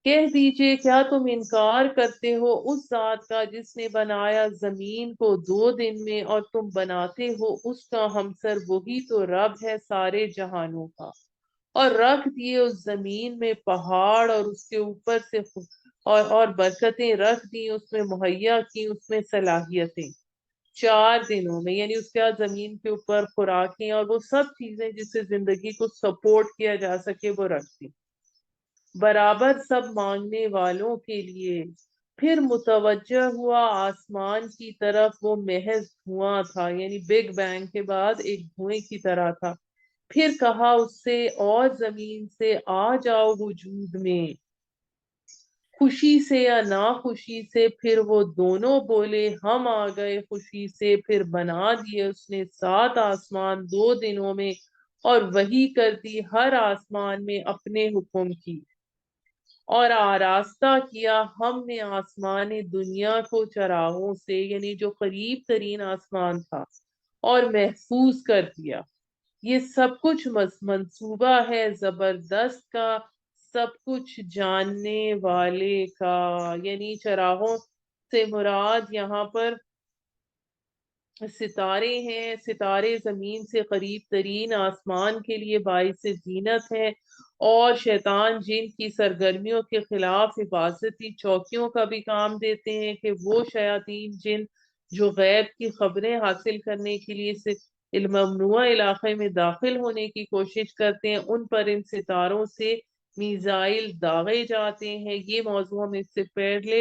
کہہ دیجئے کیا تم انکار کرتے ہو اس ذات کا جس نے بنایا زمین کو 2 دن میں، اور تم بناتے ہو اس کا ہمسر، وہی تو رب ہے سارے جہانوں کا، اور رکھ دیے اس زمین میں پہاڑ اور اس کے اوپر سے اور برکتیں رکھ دی اس میں، مہیا کی اس میں صلاحیتیں 4 دنوں میں، یعنی اس کے بعد زمین کے اوپر خوراکیں اور وہ سب چیزیں جس سے زندگی کو سپورٹ کیا جا سکے وہ رکھ دی، برابر سب مانگنے والوں کے لیے۔ پھر متوجہ ہوا آسمان کی طرف، وہ محض دھواں تھا، یعنی بگ بینگ کے بعد ایک دھوئیں کی طرح تھا۔ پھر کہا اس سے اور زمین سے آ جاؤ وجود میں، خوشی سے یا ناخوشی سے، پھر وہ دونوں بولے ہم آ گئے خوشی سے۔ پھر بنا دیے اس نے 7 آسمان 2 دنوں میں، اور وہی کر دی ہر آسمان میں اپنے حکم کی، اور آراستہ کیا ہم نے آسمان دنیا کو چراغوں سے، یعنی جو قریب ترین آسمان تھا، اور محفوظ کر دیا۔ یہ سب کچھ منصوبہ ہے زبردست کا، سب کچھ جاننے والے کا، یعنی چراغوں سے مراد یہاں پر ستارے ہیں، ستارے زمین سے قریب ترین آسمان کے لیے باعث زینت ہے، اور شیطان جن کی سرگرمیوں کے خلاف حفاظتی چوکیوں کا بھی کام دیتے ہیں کہ وہ شیاطین جن جو غیب کی خبریں حاصل کرنے کے لیے ممنوع علاقے میں داخل ہونے کی کوشش کرتے ہیں، ان پر ان ستاروں سے میزائل داغے جاتے ہیں۔ یہ موضوع ہم اس سے پہلے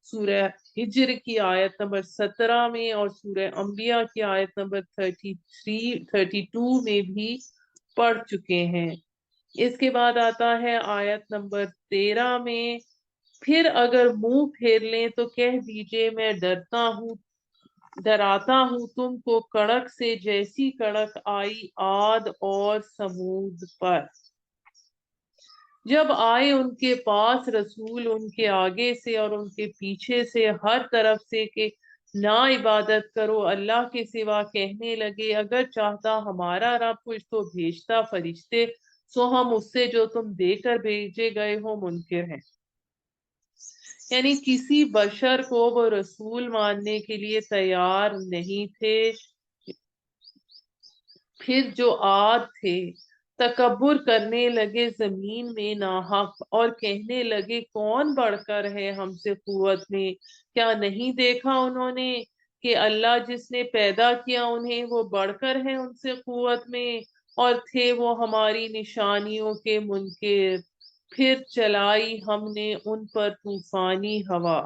سورہ ہجر کی آیت نمبر 17 میں اور سورہ انبیاء کی آیت نمبر 32 میں بھی پڑھ چکے ہیں۔ اس کے بعد آتا ہے آیت نمبر 13 میں، پھر اگر منہ پھیر لیں تو کہہ دیجئے میں ڈراتا ہوں تم کو کڑک سے، جیسی کڑک آئی عاد اور سمود پر، جب آئے ان کے پاس رسول ان کے آگے سے اور ان کے پیچھے سے ہر طرف سے کہ نہ عبادت کرو اللہ کے سوا، کہنے لگے اگر چاہتا ہمارا رب کچھ تو بھیجتا فرشتے، سو ہم اس سے جو تم دے کر بھیجے گئے ہو منکر ہیں۔ یعنی کسی بشر کو وہ رسول ماننے کے لیے تیار نہیں تھے۔ پھر جو عاد تھے تکبر کرنے لگے زمین میں ناحق، اور کہنے لگے کون بڑھ کر ہے ہم سے قوت میں، کیا نہیں دیکھا انہوں نے کہ اللہ جس نے پیدا کیا انہیں وہ بڑھ کر ہے ان سے قوت میں، اور تھے وہ ہماری نشانیوں کے منکر۔ پھر چلائی ہم نے ان پر طوفانی ہوا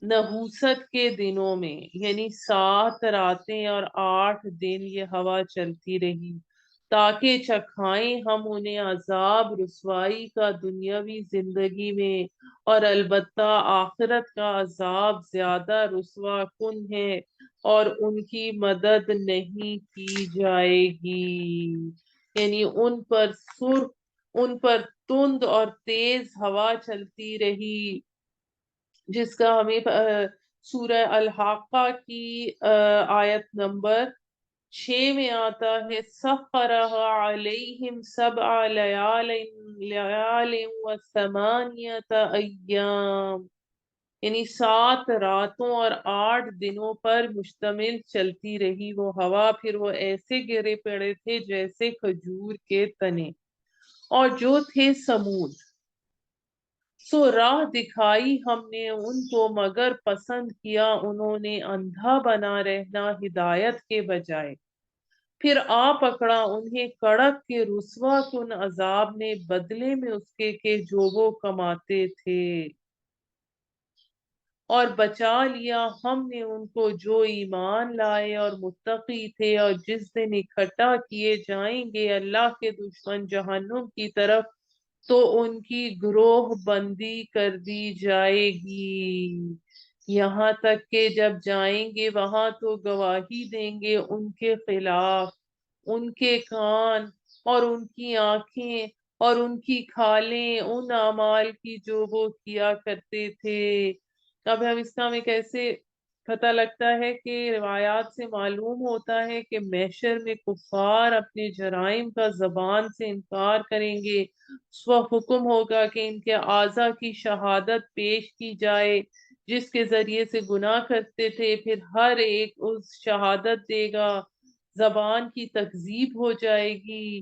نحوست کے دنوں میں، یعنی 7 راتیں اور 8 دن یہ ہوا چلتی رہی، تاکہ چکھائیں ہم انہیں عذاب رسوائی کا دنیاوی زندگی میں، اور البتہ آخرت کا عذاب زیادہ رسوا کن ہے اور ان کی مدد نہیں کی جائے گی۔ یعنی ان پر تند اور تیز ہوا چلتی رہی، جس کا ہمیں سورہ الحاقہ کی آیت نمبر 6 میں آتا ہے، سخرها علیہم سبع لیال وثمانیۃ ایام، یعنی 7 راتوں اور 8 دنوں پر مشتمل چلتی رہی وہ ہوا، پھر وہ ایسے گرے پڑے تھے جیسے کھجور کے تنے۔ اور جو تھے سمود، سو راہ دکھائی ہم نے ان کو مگر پسند کیا انہوں نے اندھا بنا رہنا ہدایت کے بجائے، پھر آ پکڑا انہیں کڑک کے رسوا کن عذاب نے بدلے میں اس کے کہ جو وہ کماتے تھے، اور بچا لیا ہم نے ان کو جو ایمان لائے اور متقی تھے، اور جس دن اکٹھا کیے جائیں گے اللہ کے دشمن جہنم کی طرف تو ان کی گروہ بندی کر دی جائے گی، یہاں تک کہ جب جائیں گے وہاں تو گواہی دیں گے ان کے خلاف ان کے کان اور ان کی آنکھیں اور ان کی کھالیں ان اعمال کی جو وہ کیا کرتے تھے۔ اب ہم اس کا ہمیں کیسے پتہ لگتا ہے کہ روایات سے معلوم ہوتا ہے کہ محشر میں کفار اپنے جرائم کا زبان سے انکار کریں گے، اس وقت حکم ہوگا کہ ان کے اعضا کی شہادت پیش کی جائے جس کے ذریعے سے گناہ کرتے تھے، پھر ہر ایک اس شہادت دے گا، زبان کی تکذیب ہو جائے گی،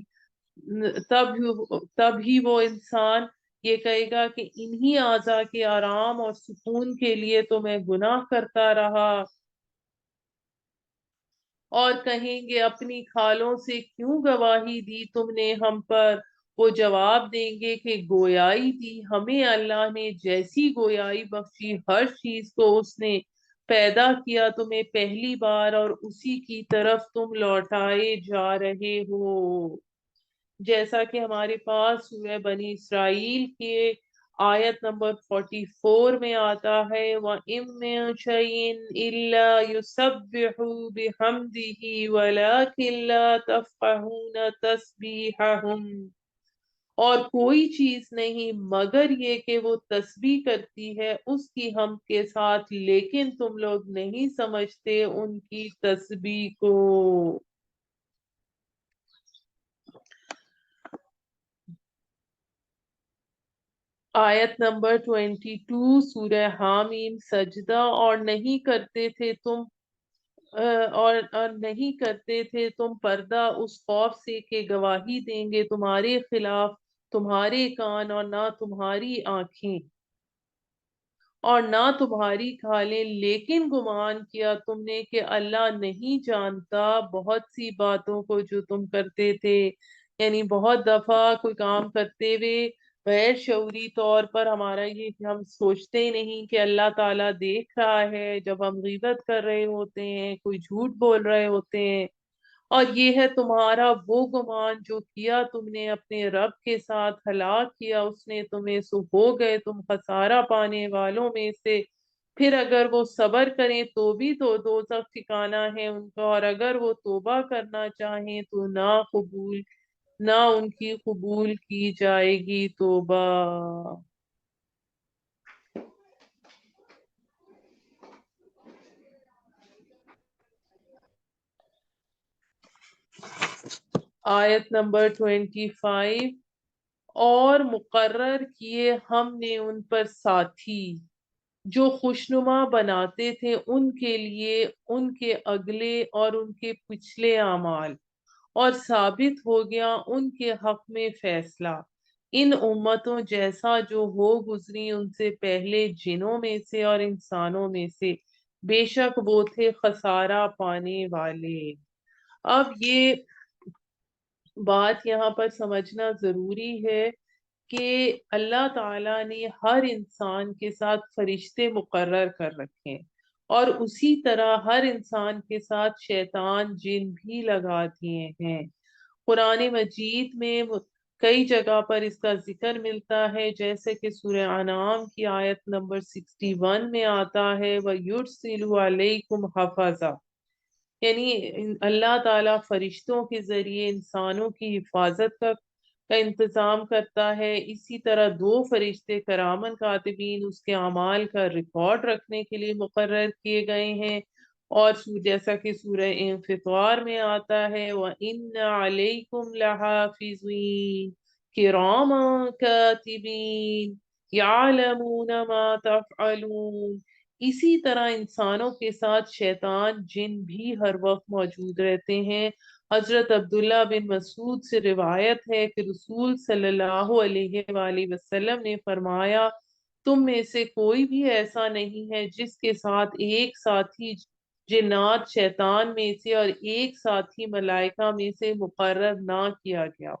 تب ہی وہ انسان یہ کہے گا کہ انہی اعضا کے آرام اور سکون کے لیے تو میں گناہ کرتا رہا، اور کہیں گے اپنی کھالوں سے کیوں گواہی دی تم نے ہم پر، وہ جواب دیں گے کہ گویائی دی ہمیں اللہ نے، جیسی گویائی بخشی ہر چیز کو اس نے پیدا کیا تمہیں پہلی بار اور اسی کی طرف تم لوٹائے جا رہے ہو، جیسا کہ ہمارے پاس سورہ بنی اسرائیل کے آیت نمبر 44 میں آتا ہے، وَإِن مِّن شَيْءٍ إِلَّا يُسَبِّحُ بِحَمْدِهِ وَلَٰكِن لَّا تَفْقَهُونَ تَسْبِيحَهُمْ، اور کوئی چیز نہیں مگر یہ کہ وہ تسبیح کرتی ہے اس کی حمد کے ساتھ، لیکن تم لوگ نہیں سمجھتے ان کی تسبیح کو۔ آیت نمبر 22 سورہ حامیم سجدہ، اور نہیں کرتے تھے تم اور نہیں کرتے تھے تم پردہ اس خوف سے کہ گواہی دیں گے تمہارے خلاف تمہارے کان اور نہ تمہاری آنکھیں اور نہ تمہاری کھالیں، لیکن گمان کیا تم نے کہ اللہ نہیں جانتا بہت سی باتوں کو جو تم کرتے تھے، یعنی بہت دفعہ کوئی کام کرتے ہوئے غیر شعوری طور پر ہمارا یہ ہم سوچتے ہی نہیں کہ اللہ تعالیٰ دیکھ رہا ہے، جب ہم غیبت کر رہے ہوتے ہیں، کوئی جھوٹ بول رہے ہوتے ہیں، اور یہ ہے تمہارا وہ گمان جو کیا تم نے اپنے رب کے ساتھ، ہلاک کیا اس نے تمہیں، سو ہو گئے تم خسارہ پانے والوں میں سے، پھر اگر وہ صبر کریں تو بھی تو دوزخ ٹھکانہ ہے ان کا، اور اگر وہ توبہ کرنا چاہیں تو نہ ان کی قبول کی جائے گی توبہ۔ آیت نمبر 25، اور مقرر کیے ہم نے ان پر ساتھی جو خوشنما بناتے تھے ان کے لیے ان کے اگلے اور ان کے پچھلے اعمال، اور ثابت ہو گیا ان کے حق میں فیصلہ ان امتوں جیسا جو ہو گزری ان سے پہلے جنوں میں سے اور انسانوں میں سے، بے شک وہ تھے خسارہ پانے والے۔ اب یہ بات یہاں پر سمجھنا ضروری ہے کہ اللہ تعالیٰ نے ہر انسان کے ساتھ فرشتے مقرر کر رکھے ہیں، اور اسی طرح ہر انسان کے ساتھ شیطان جن بھی لگا دیے ہیں، قرآن مجید میں کئی جگہ پر اس کا ذکر ملتا ہے، جیسے کہ سورہ انعام کی آیت نمبر 61 میں آتا ہے وَيُرْسِلُ عَلَيْكُمْ حَفَظًا، یعنی اللہ تعالیٰ فرشتوں کے ذریعے انسانوں کی حفاظت کا انتظام کرتا ہے۔ اسی طرح 2 فرشتے کرامن کاتبین اس کے اعمال کا ریکارڈ رکھنے کے لیے مقرر کیے گئے ہیں، اور جیسا کہ سورہ انفطار میں آتا ہے وَإِنَّ عَلَيْكُمْ لَحَافِظِينَ كِرَامًا كَاتِبِينَ يَعْلَمُونَ مَا تَفْعَلُونَ۔ اسی طرح انسانوں کے ساتھ شیطان جن بھی ہر وقت موجود رہتے ہیں۔ حضرت عبداللہ بن مسعود سے روایت ہے کہ رسول صلی اللہ علیہ وآلہ وسلم نے فرمایا تم میں سے کوئی بھی ایسا نہیں ہے جس کے ساتھ ایک ساتھی جنات شیطان میں سے اور ایک ساتھی ملائکہ میں سے مقرر نہ کیا گیا۔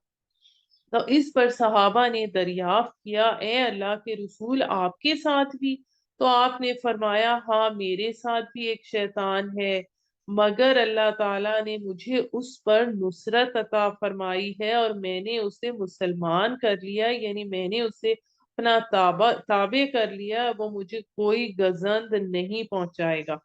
تو اس پر صحابہ نے دریافت کیا اے اللہ کے رسول آپ کے ساتھ بھی؟ تو آپ نے فرمایا ہاں میرے ساتھ بھی ایک شیطان ہے، مگر اللہ تعالیٰ نے مجھے اس پر نصرت عطا فرمائی ہے اور میں نے اسے مسلمان کر لیا، یعنی میں نے اسے اپنا تابع کر لیا، وہ مجھے کوئی گزند نہیں پہنچائے گا۔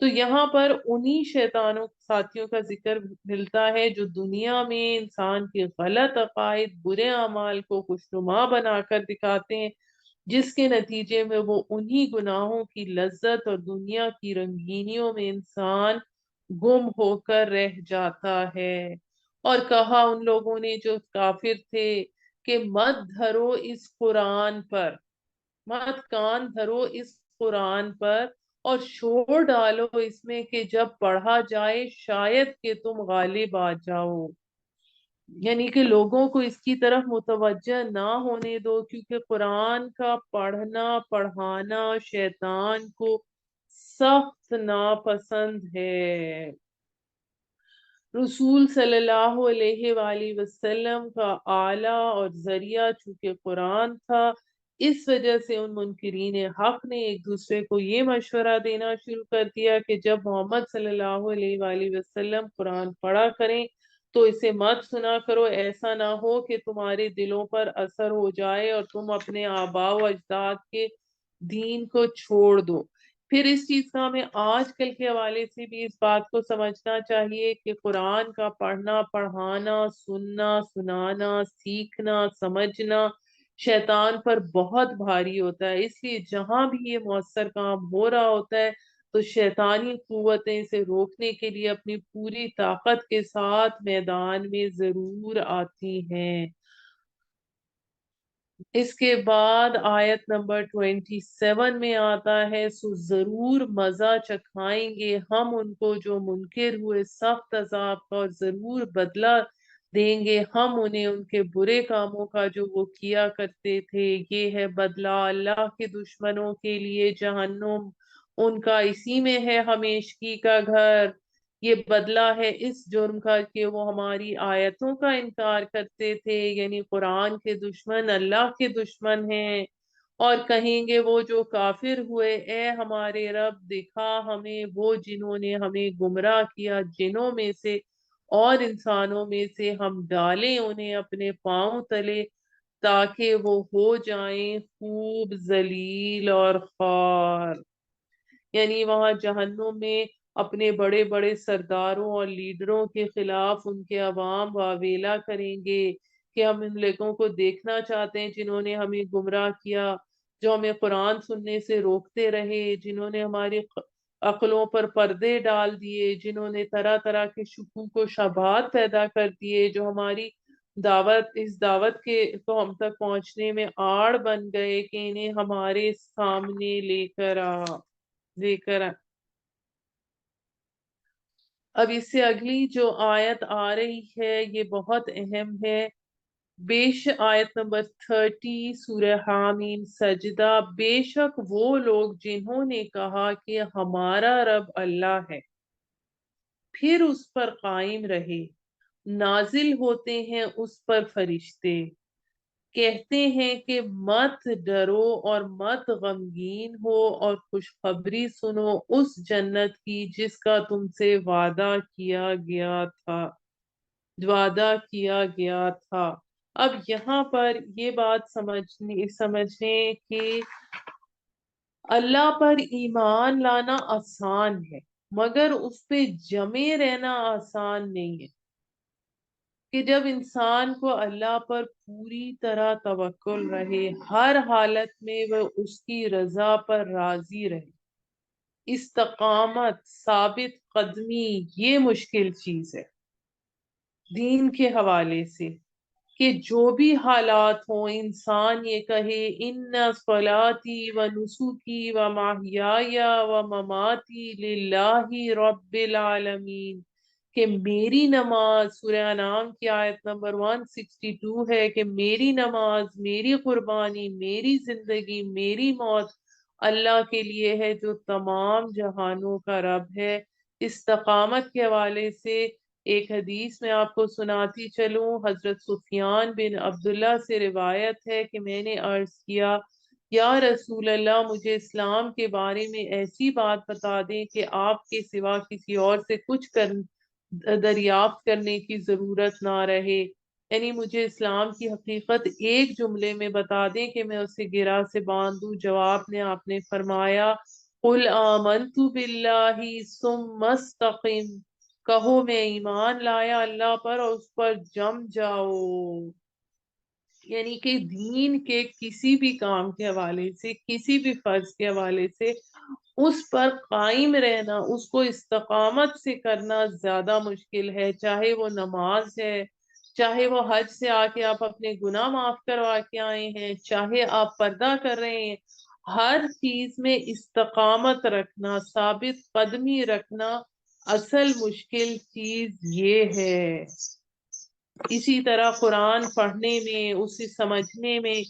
تو یہاں پر انہی شیطانوں ساتھیوں کا ذکر ملتا ہے جو دنیا میں انسان کے غلط عقائد، برے اعمال کو خوشنما بنا کر دکھاتے ہیں، جس کے نتیجے میں وہ انہی گناہوں کی لذت اور دنیا کی رنگینیوں میں انسان گم ہو کر رہ جاتا ہے۔ اور کہا ان لوگوں نے جو کافر تھے کہ مت دھرو اس قرآن پر، مت کان دھرو اس قرآن پر، اور شور ڈالو اس میں کہ جب پڑھا جائے شاید کہ تم غالب آ جاؤ، یعنی کہ لوگوں کو اس کی طرف متوجہ نہ ہونے دو، کیونکہ قرآن کا پڑھنا پڑھانا شیطان کو سخت ناپسند ہے۔ رسول صلی اللہ علیہ وآلہ وسلم کا آلہ اور ذریعہ چونکہ قرآن تھا، اس وجہ سے ان منکرین حق نے ایک دوسرے کو یہ مشورہ دینا شروع کر دیا کہ جب محمد صلی اللہ علیہ وآلہ وسلم قرآن پڑھا کریں تو اسے مت سنا کرو، ایسا نہ ہو کہ تمہارے دلوں پر اثر ہو جائے اور تم اپنے آباء و اجداد کے دین کو چھوڑ دو۔ پھر اس چیز کا ہمیں آج کل کے حوالے سے بھی اس بات کو سمجھنا چاہیے کہ قرآن کا پڑھنا پڑھانا، سننا سنانا، سیکھنا سمجھنا شیطان پر بہت بھاری ہوتا ہے، اس لیے جہاں بھی یہ مؤثر کام ہو رہا ہوتا ہے تو شیطانی قوتیں اسے روکنے کے لیے اپنی پوری طاقت کے ساتھ میدان میں ضرور آتی ہیں۔ اس کے بعد آیت نمبر 27 میں آتا ہے سو ضرور مزہ چکھائیں گے ہم ان کو جو منکر ہوئے سخت عذاب کا، اور ضرور بدلہ دیں گے ہم انہیں ان کے برے کاموں کا جو وہ کیا کرتے تھے۔ یہ ہے بدلہ اللہ کے دشمنوں کے لیے جہنم، ان کا اسی میں ہے ہمیشگی کا گھر۔ یہ بدلہ ہے اس جرم کا کہ وہ ہماری آیتوں کا انکار کرتے تھے، یعنی قرآن کے دشمن اللہ کے دشمن ہیں، اور کہیں گے وہ جو کافر ہوئے اے ہمارے رب دکھا ہمیں وہ جنہوں نے ہمیں گمراہ کیا جنوں میں سے اور انسانوں میں سے، ہم ڈالیں انہیں اپنے پاؤں تلے تاکہ وہ ہو جائیں خوب ذلیل اور خوار۔ یعنی وہاں جہنم میں اپنے بڑے بڑے سرداروں اور لیڈروں کے خلاف ان کے عوام واویلا کریں گے کہ ہم ان لوگوں کو دیکھنا چاہتے ہیں جنہوں نے ہمیں گمراہ کیا، جو ہمیں قرآن سننے سے روکتے رہے، جنہوں نے ہماری عقلوں پر پردے ڈال دیے، جنہوں نے طرح طرح کے شکوک و شبہات پیدا کر دیے، جو ہماری اس دعوت کے تو ہم تک پہنچنے میں آڑ بن گئے کہ انہیں ہمارے سامنے لے کر اب اس سے اگلی جو آیت آ رہی ہے یہ بہت اہم ہے۔ آیت نمبر 30 سورہ حامیم سجدہ، بے شک وہ لوگ جنہوں نے کہا کہ ہمارا رب اللہ ہے پھر اس پر قائم رہے، نازل ہوتے ہیں اس پر فرشتے، کہتے ہیں کہ مت ڈرو اور مت غمگین ہو اور خوشخبری سنو اس جنت کی جس کا تم سے وعدہ کیا گیا تھا۔ وعدہ کیا گیا تھا۔ اب یہاں پر یہ بات سمجھنے کہ اللہ پر ایمان لانا آسان ہے، مگر اس پہ جمے رہنا آسان نہیں ہے، کہ جب انسان کو اللہ پر پوری طرح توکل رہے، ہر حالت میں وہ اس کی رضا پر راضی رہے، استقامت، ثابت قدمی، یہ مشکل چیز ہے دین کے حوالے سے، کہ جو بھی حالات ہوں انسان یہ کہے ان صلاتی و نسکی و محیای و مماتی للہ رب العالمین، کہ میری نماز، سورہ انعام کی آیت نمبر 162 ہے کہ میری نماز، میری قربانی، میری زندگی، میری موت اللہ کے لیے ہے جو تمام جہانوں کا رب ہے۔ استقامت کے حوالے سے ایک حدیث میں آپ کو سناتی چلوں، حضرت سفیان بن عبداللہ سے روایت ہے کہ میں نے عرض کیا یا رسول اللہ، مجھے اسلام کے بارے میں ایسی بات بتا دیں کہ آپ کے سوا کسی اور سے کچھ دریافت کرنے کی ضرورت نہ رہے، یعنی مجھے اسلام کی حقیقت ایک جملے میں بتا دیں کہ میں اسے گرہ سے باندھ دوں۔ جواب میں آپ نے فرمایا قل آمنت باللہ ثم استقم، کہو میں ایمان لایا اللہ پر اور اس پر جم جاؤ۔ یعنی کہ دین کے کسی بھی کام کے حوالے سے، کسی بھی فرض کے حوالے سے اس پر قائم رہنا، اس کو استقامت سے کرنا زیادہ مشکل ہے، چاہے وہ نماز ہے، چاہے وہ حج سے آ کے آپ اپنے گناہ معاف کروا کے آئے ہیں، چاہے آپ پردہ کر رہے ہیں، ہر چیز میں استقامت رکھنا، ثابت قدمی رکھنا اصل مشکل چیز یہ ہے۔ اسی طرح قرآن پڑھنے میں، اسے سمجھنے میں،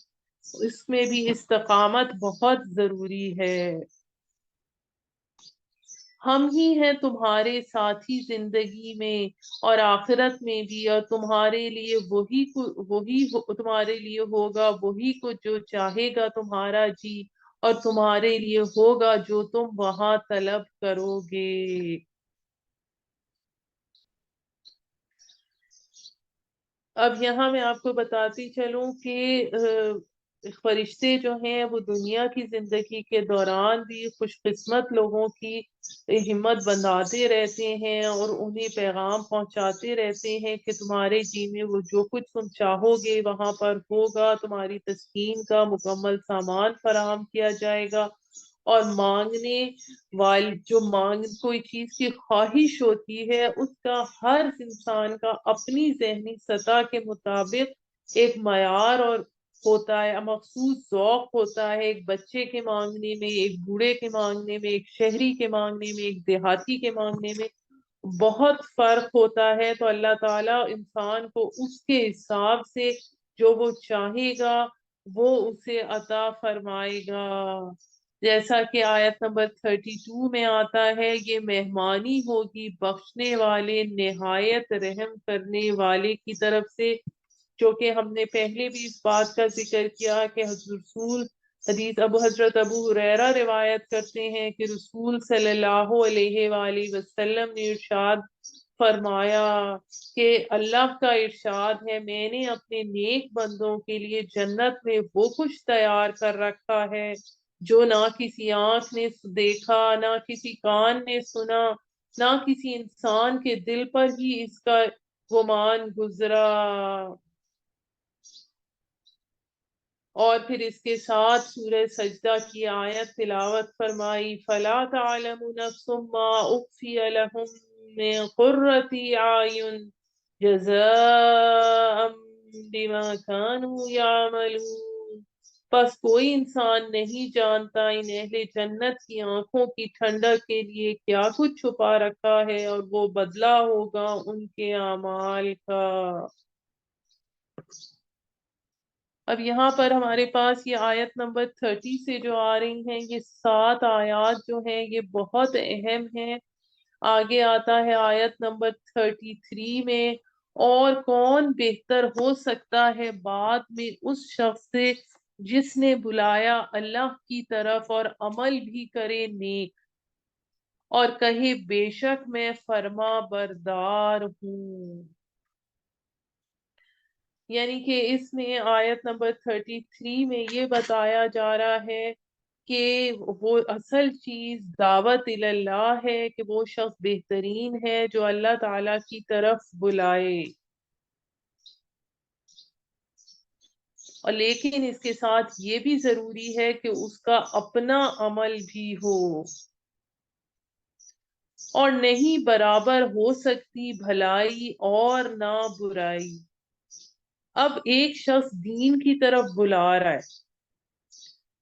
اس میں بھی استقامت بہت ضروری ہے۔ ہم ہی ہیں تمہارے ساتھی زندگی میں اور آخرت میں بھی، اور تمہارے لیے تمہارے لیے ہوگا وہی کو جو چاہے گا تمہارا جی، اور تمہارے لیے ہوگا جو تم وہاں طلب کرو گے۔ اب یہاں میں آپ کو بتاتی چلوں کہ فرشتے جو ہیں وہ دنیا کی زندگی کے دوران بھی خوش قسمت لوگوں کی ہمت بندھاتے رہتے ہیں اور انہیں پیغام پہنچاتے رہتے ہیں کہ تمہارے جی میں وہ جو کچھ تم چاہو گے وہاں پر ہوگا، تمہاری تسکین کا مکمل سامان فراہم کیا جائے گا، اور جو کوئی چیز کی خواہش ہوتی ہے اس کا ہر انسان کا اپنی ذہنی سطح کے مطابق ایک معیار اور ہوتا ہے، مخصوص ذوق ہوتا ہے، ایک بچے کے مانگنے میں، ایک بوڑھے کے مانگنے میں، ایک شہری کے مانگنے میں، ایک دیہاتی کے مانگنے میں بہت فرق ہوتا ہے۔ تو اللہ تعالیٰ انسان کو اس کے حساب سے جو وہ چاہے گا وہ اسے عطا فرمائے گا، جیسا کہ آیت نمبر 32 میں آتا ہے، یہ مہمانی ہوگی بخشنے والے، نہایت رحم کرنے والے کی طرف سے، جو کہ ہم نے پہلے بھی اس بات کا ذکر کیا کہ حضرت ابو ہریرہ روایت کرتے ہیں کہ رسول صلی اللہ علیہ وآلہ وسلم نے ارشاد فرمایا کہ اللہ کا ارشاد ہے، میں نے اپنے نیک بندوں کے لیے جنت میں وہ کچھ تیار کر رکھا ہے جو نہ کسی آنکھ نے دیکھا، نہ کسی کان نے سنا، نہ کسی انسان کے دل پر ہی اس کا گمان گزرا۔ اور پھر اس کے ساتھ سورہ سجدہ کی آیت تلاوت فرمائی، فَلَا تَعْلَمُ نَفْسٌ مَّا أُخْفِيَ لَهُم مِّن قُرَّةِ أَعْيُنٍ جَزَاءً بِمَا كَانُوا يَعْمَلُونَ، بس کوئی انسان نہیں جانتا ان اہل جنت کی آنکھوں کی ٹھنڈک کے لیے کیا کچھ چھپا رکھا ہے، اور وہ بدلہ ہوگا ان کے اعمال کا۔ اب یہاں پر ہمارے پاس یہ آیت نمبر 30 سے جو آ رہی ہیں، یہ 7 آیات جو ہیں یہ بہت اہم ہیں۔ آگے آتا ہے آیت نمبر 33 میں، اور کون بہتر ہو سکتا ہے بعد میں اس شخص سے جس نے بلایا اللہ کی طرف اور عمل بھی کرے نیک، اور کہے بے شک میں فرما بردار ہوں۔ یعنی کہ اس میں آیت نمبر 33 میں یہ بتایا جا رہا ہے کہ وہ اصل چیز دعوت اللہ ہے کہ وہ شخص بہترین ہے جو اللہ تعالی کی طرف بلائے، اور لیکن اس کے ساتھ یہ بھی ضروری ہے کہ اس کا اپنا عمل بھی ہو، اور نہیں برابر ہو سکتی بھلائی اور نہ برائی۔ اب ایک شخص دین کی طرف بلا رہا ہے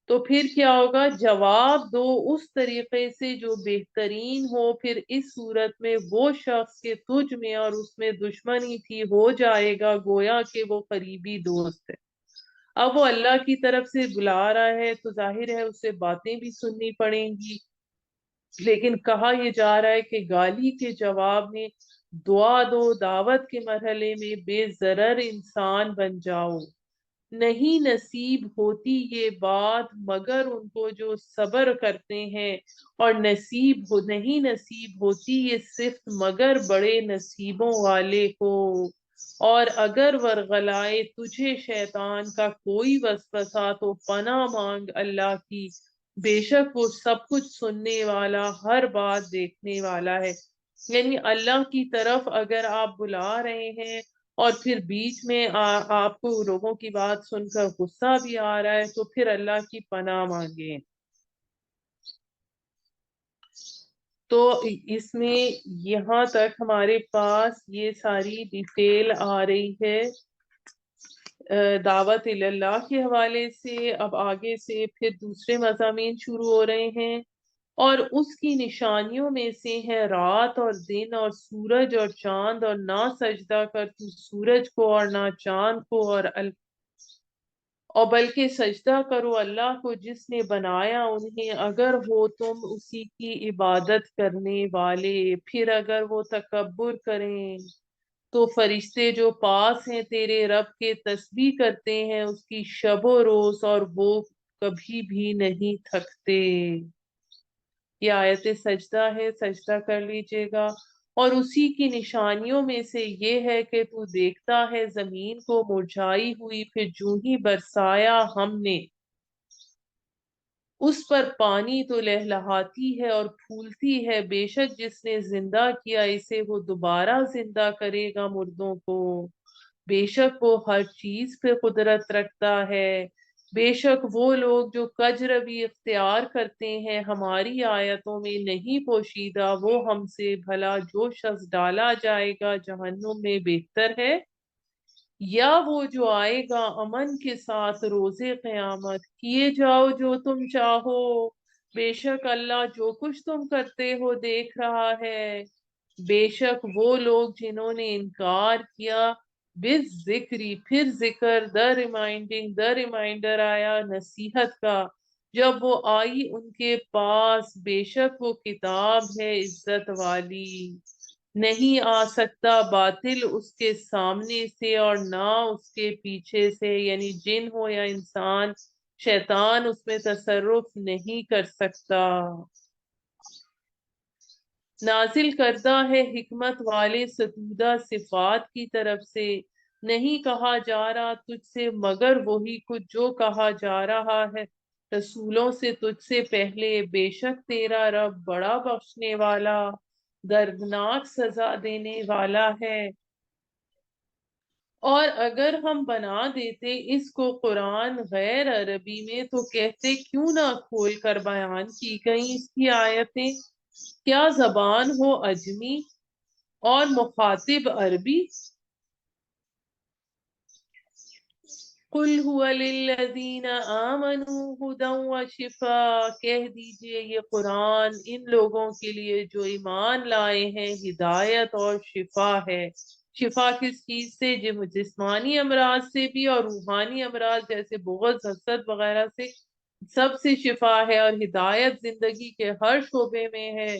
تو پھر کیا ہوگا؟ جواب دو اس طریقے سے جو بہترین ہو، پھر اس صورت میں وہ شخص کے تجھ میں اور اس میں دشمنی تھی ہو جائے گا گویا کہ وہ قریبی دوست ہے۔ اب وہ اللہ کی طرف سے بلا رہا ہے تو ظاہر ہے اسے باتیں بھی سننی پڑیں گی، لیکن کہا یہ جا رہا ہے کہ گالی کے جواب میں دعا دو، دعوت کے مرحلے میں بے ضرر انسان بن جاؤ۔ نہیں نصیب ہوتی یہ بات مگر ان کو جو صبر کرتے ہیں، اور نہیں نصیب ہوتی یہ صرف مگر بڑے نصیبوں والے کو۔ اور اگر ورغلائے تجھے شیطان کا کوئی وسوسہ تو پناہ مانگ اللہ کی، بے شک وہ سب کچھ سننے والا ہر بات دیکھنے والا ہے۔ یعنی اللہ کی طرف اگر آپ بلا رہے ہیں اور پھر بیچ میں آپ کو لوگوں کی بات سن کر غصہ بھی آ رہا ہے تو پھر اللہ کی پناہ مانگیں۔ تو اس میں یہاں تک ہمارے پاس یہ ساری ڈیٹیل آ رہی ہے دعوت اللہ کے حوالے سے۔ اب آگے سے پھر دوسرے مضامین شروع ہو رہے ہیں، اور اس کی نشانیوں میں سے ہے رات اور دن اور سورج اور چاند، اور نہ سجدہ کر تو سورج کو اور نہ چاند کو، اور بلکہ سجدہ کرو اللہ کو جس نے بنایا انہیں، اگر ہو تم اسی کی عبادت کرنے والے۔ پھر اگر وہ تکبر کریں تو فرشتے جو پاس ہیں تیرے رب کے تسبیح کرتے ہیں اس کی شب و روز، اور وہ کبھی بھی نہیں تھکتے۔ یہ آیت سجدہ ہے، سجدہ کر لیجئے گا۔ اور اسی کی نشانیوں میں سے یہ ہے کہ تو دیکھتا ہے زمین کو مرجھائی ہوئی، پھر جوں ہی برسایا ہم نے اس پر پانی تو لہلہاتی ہے اور پھولتی ہے، بے شک جس نے زندہ کیا اسے وہ دوبارہ زندہ کرے گا مردوں کو، بے شک وہ ہر چیز پہ قدرت رکھتا ہے۔ بے شک وہ لوگ جو کج روی اختیار کرتے ہیں ہماری آیتوں میں نہیں پوشیدہ، وہ ہم سے بھلا جو شخص ڈالا جائے گا جہنم میں بہتر ہے، یا وہ جو آئے گا امن کے ساتھ روز قیامت۔ کیے جاؤ جو تم چاہو، بے شک اللہ جو کچھ تم کرتے ہو دیکھ رہا ہے۔ بے شک وہ لوگ جنہوں نے انکار کیا، بالذکری پھر ذکر، دا ریمائنڈر آیا نصیحت کا، جب وہ آئی ان کے پاس، بے شک وہ کتاب ہے عزت والی، نہیں آ سکتا باطل اس کے سامنے سے اور نہ اس کے پیچھے سے، یعنی جن ہو یا انسان، شیطان اس میں تصرف نہیں کر سکتا۔ نازل کرتا ہے حکمت والے ستودہ صفات کی طرف سے، نہیں کہا جا رہا تجھ سے مگر وہی کچھ جو کہا جا رہا ہے رسولوں سے تجھ سے پہلے، بے شک تیرا رب بڑا بخشنے والا دردناک سزا دینے والا ہے۔ اور اگر ہم بنا دیتے اس کو قرآن غیر عربی میں تو کہتے کیوں نہ کھول کر بیان کی گئیں اس کی آیتیں، کیا زبان ہو عجمی اور مخاطب عربی۔ قل هو للذین آمنوا ھدی وشفاء، کہہ دیجئے یہ قرآن ان لوگوں کے لیے جو ایمان لائے ہیں ہدایت اور شفا ہے۔ شفا کس چیز سے؟ جسمانی امراض سے بھی، اور روحانی امراض جیسے بغض، حسد وغیرہ سے، سب سے شفا ہے، اور ہدایت زندگی کے ہر شعبے میں ہے۔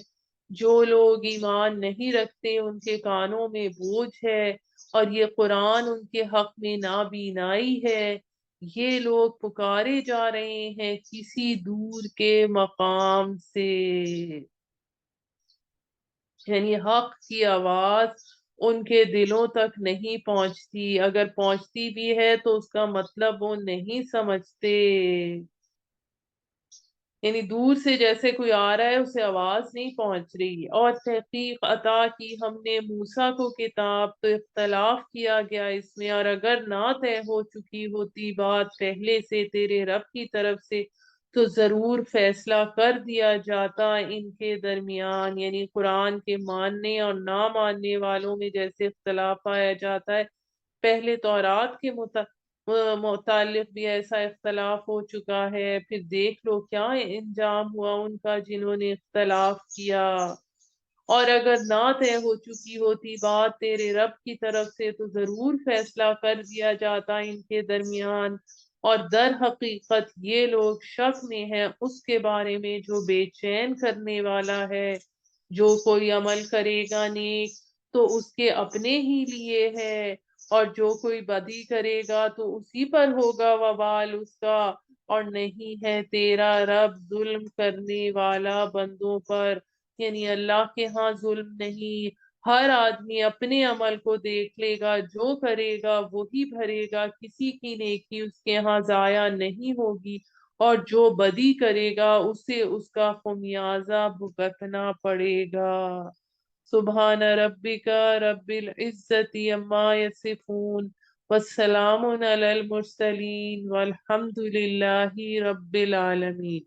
جو لوگ ایمان نہیں رکھتے ان کے کانوں میں بوجھ ہے، اور یہ قرآن ان کے حق میں نابینائی ہے۔ یہ لوگ پکارے جا رہے ہیں کسی دور کے مقام سے، یعنی حق کی آواز ان کے دلوں تک نہیں پہنچتی، اگر پہنچتی بھی ہے تو اس کا مطلب وہ نہیں سمجھتے، یعنی دور سے جیسے کوئی آ رہا ہے اسے آواز نہیں پہنچ رہی۔ اور تحقیق عطا کی ہم نے موسیٰ کو کتاب، تو اختلاف کیا گیا اس میں، اور اگر نہ طے ہو چکی ہوتی بات پہلے سے تیرے رب کی طرف سے تو ضرور فیصلہ کر دیا جاتا ان کے درمیان، یعنی قرآن کے ماننے اور نہ ماننے والوں میں جیسے اختلاف پایا جاتا ہے، پہلے تورات کے متعلق بھی ایسا اختلاف ہو چکا ہے، پھر دیکھ لو کیا انجام ہوا ان کا جنہوں نے اختلاف کیا۔ اور اگر نہ طے ہو چکی ہوتی بات تیرے رب کی طرف سے تو ضرور فیصلہ کر دیا جاتا ان کے درمیان، اور در حقیقت یہ لوگ شک میں ہیں اس کے بارے میں جو بے چین کرنے والا ہے۔ جو کوئی عمل کرے گا نیک تو اس کے اپنے ہی لیے ہے، اور جو کوئی بدی کرے گا تو اسی پر ہوگا وبال اس کا، اور نہیں ہے تیرا رب ظلم کرنے والا بندوں پر، یعنی اللہ کے ہاں ظلم نہیں، ہر آدمی اپنے عمل کو دیکھ لے گا، جو کرے گا وہی بھرے گا، کسی کی نیکی اس کے ہاں ضائع نہیں ہوگی، اور جو بدی کرے گا اسے اس کا خمیازہ بھگتنا پڑے گا۔ سبحان ربک رب العزت عما یصفون والسلام علی المرسلین والحمد للہ رب العالمین۔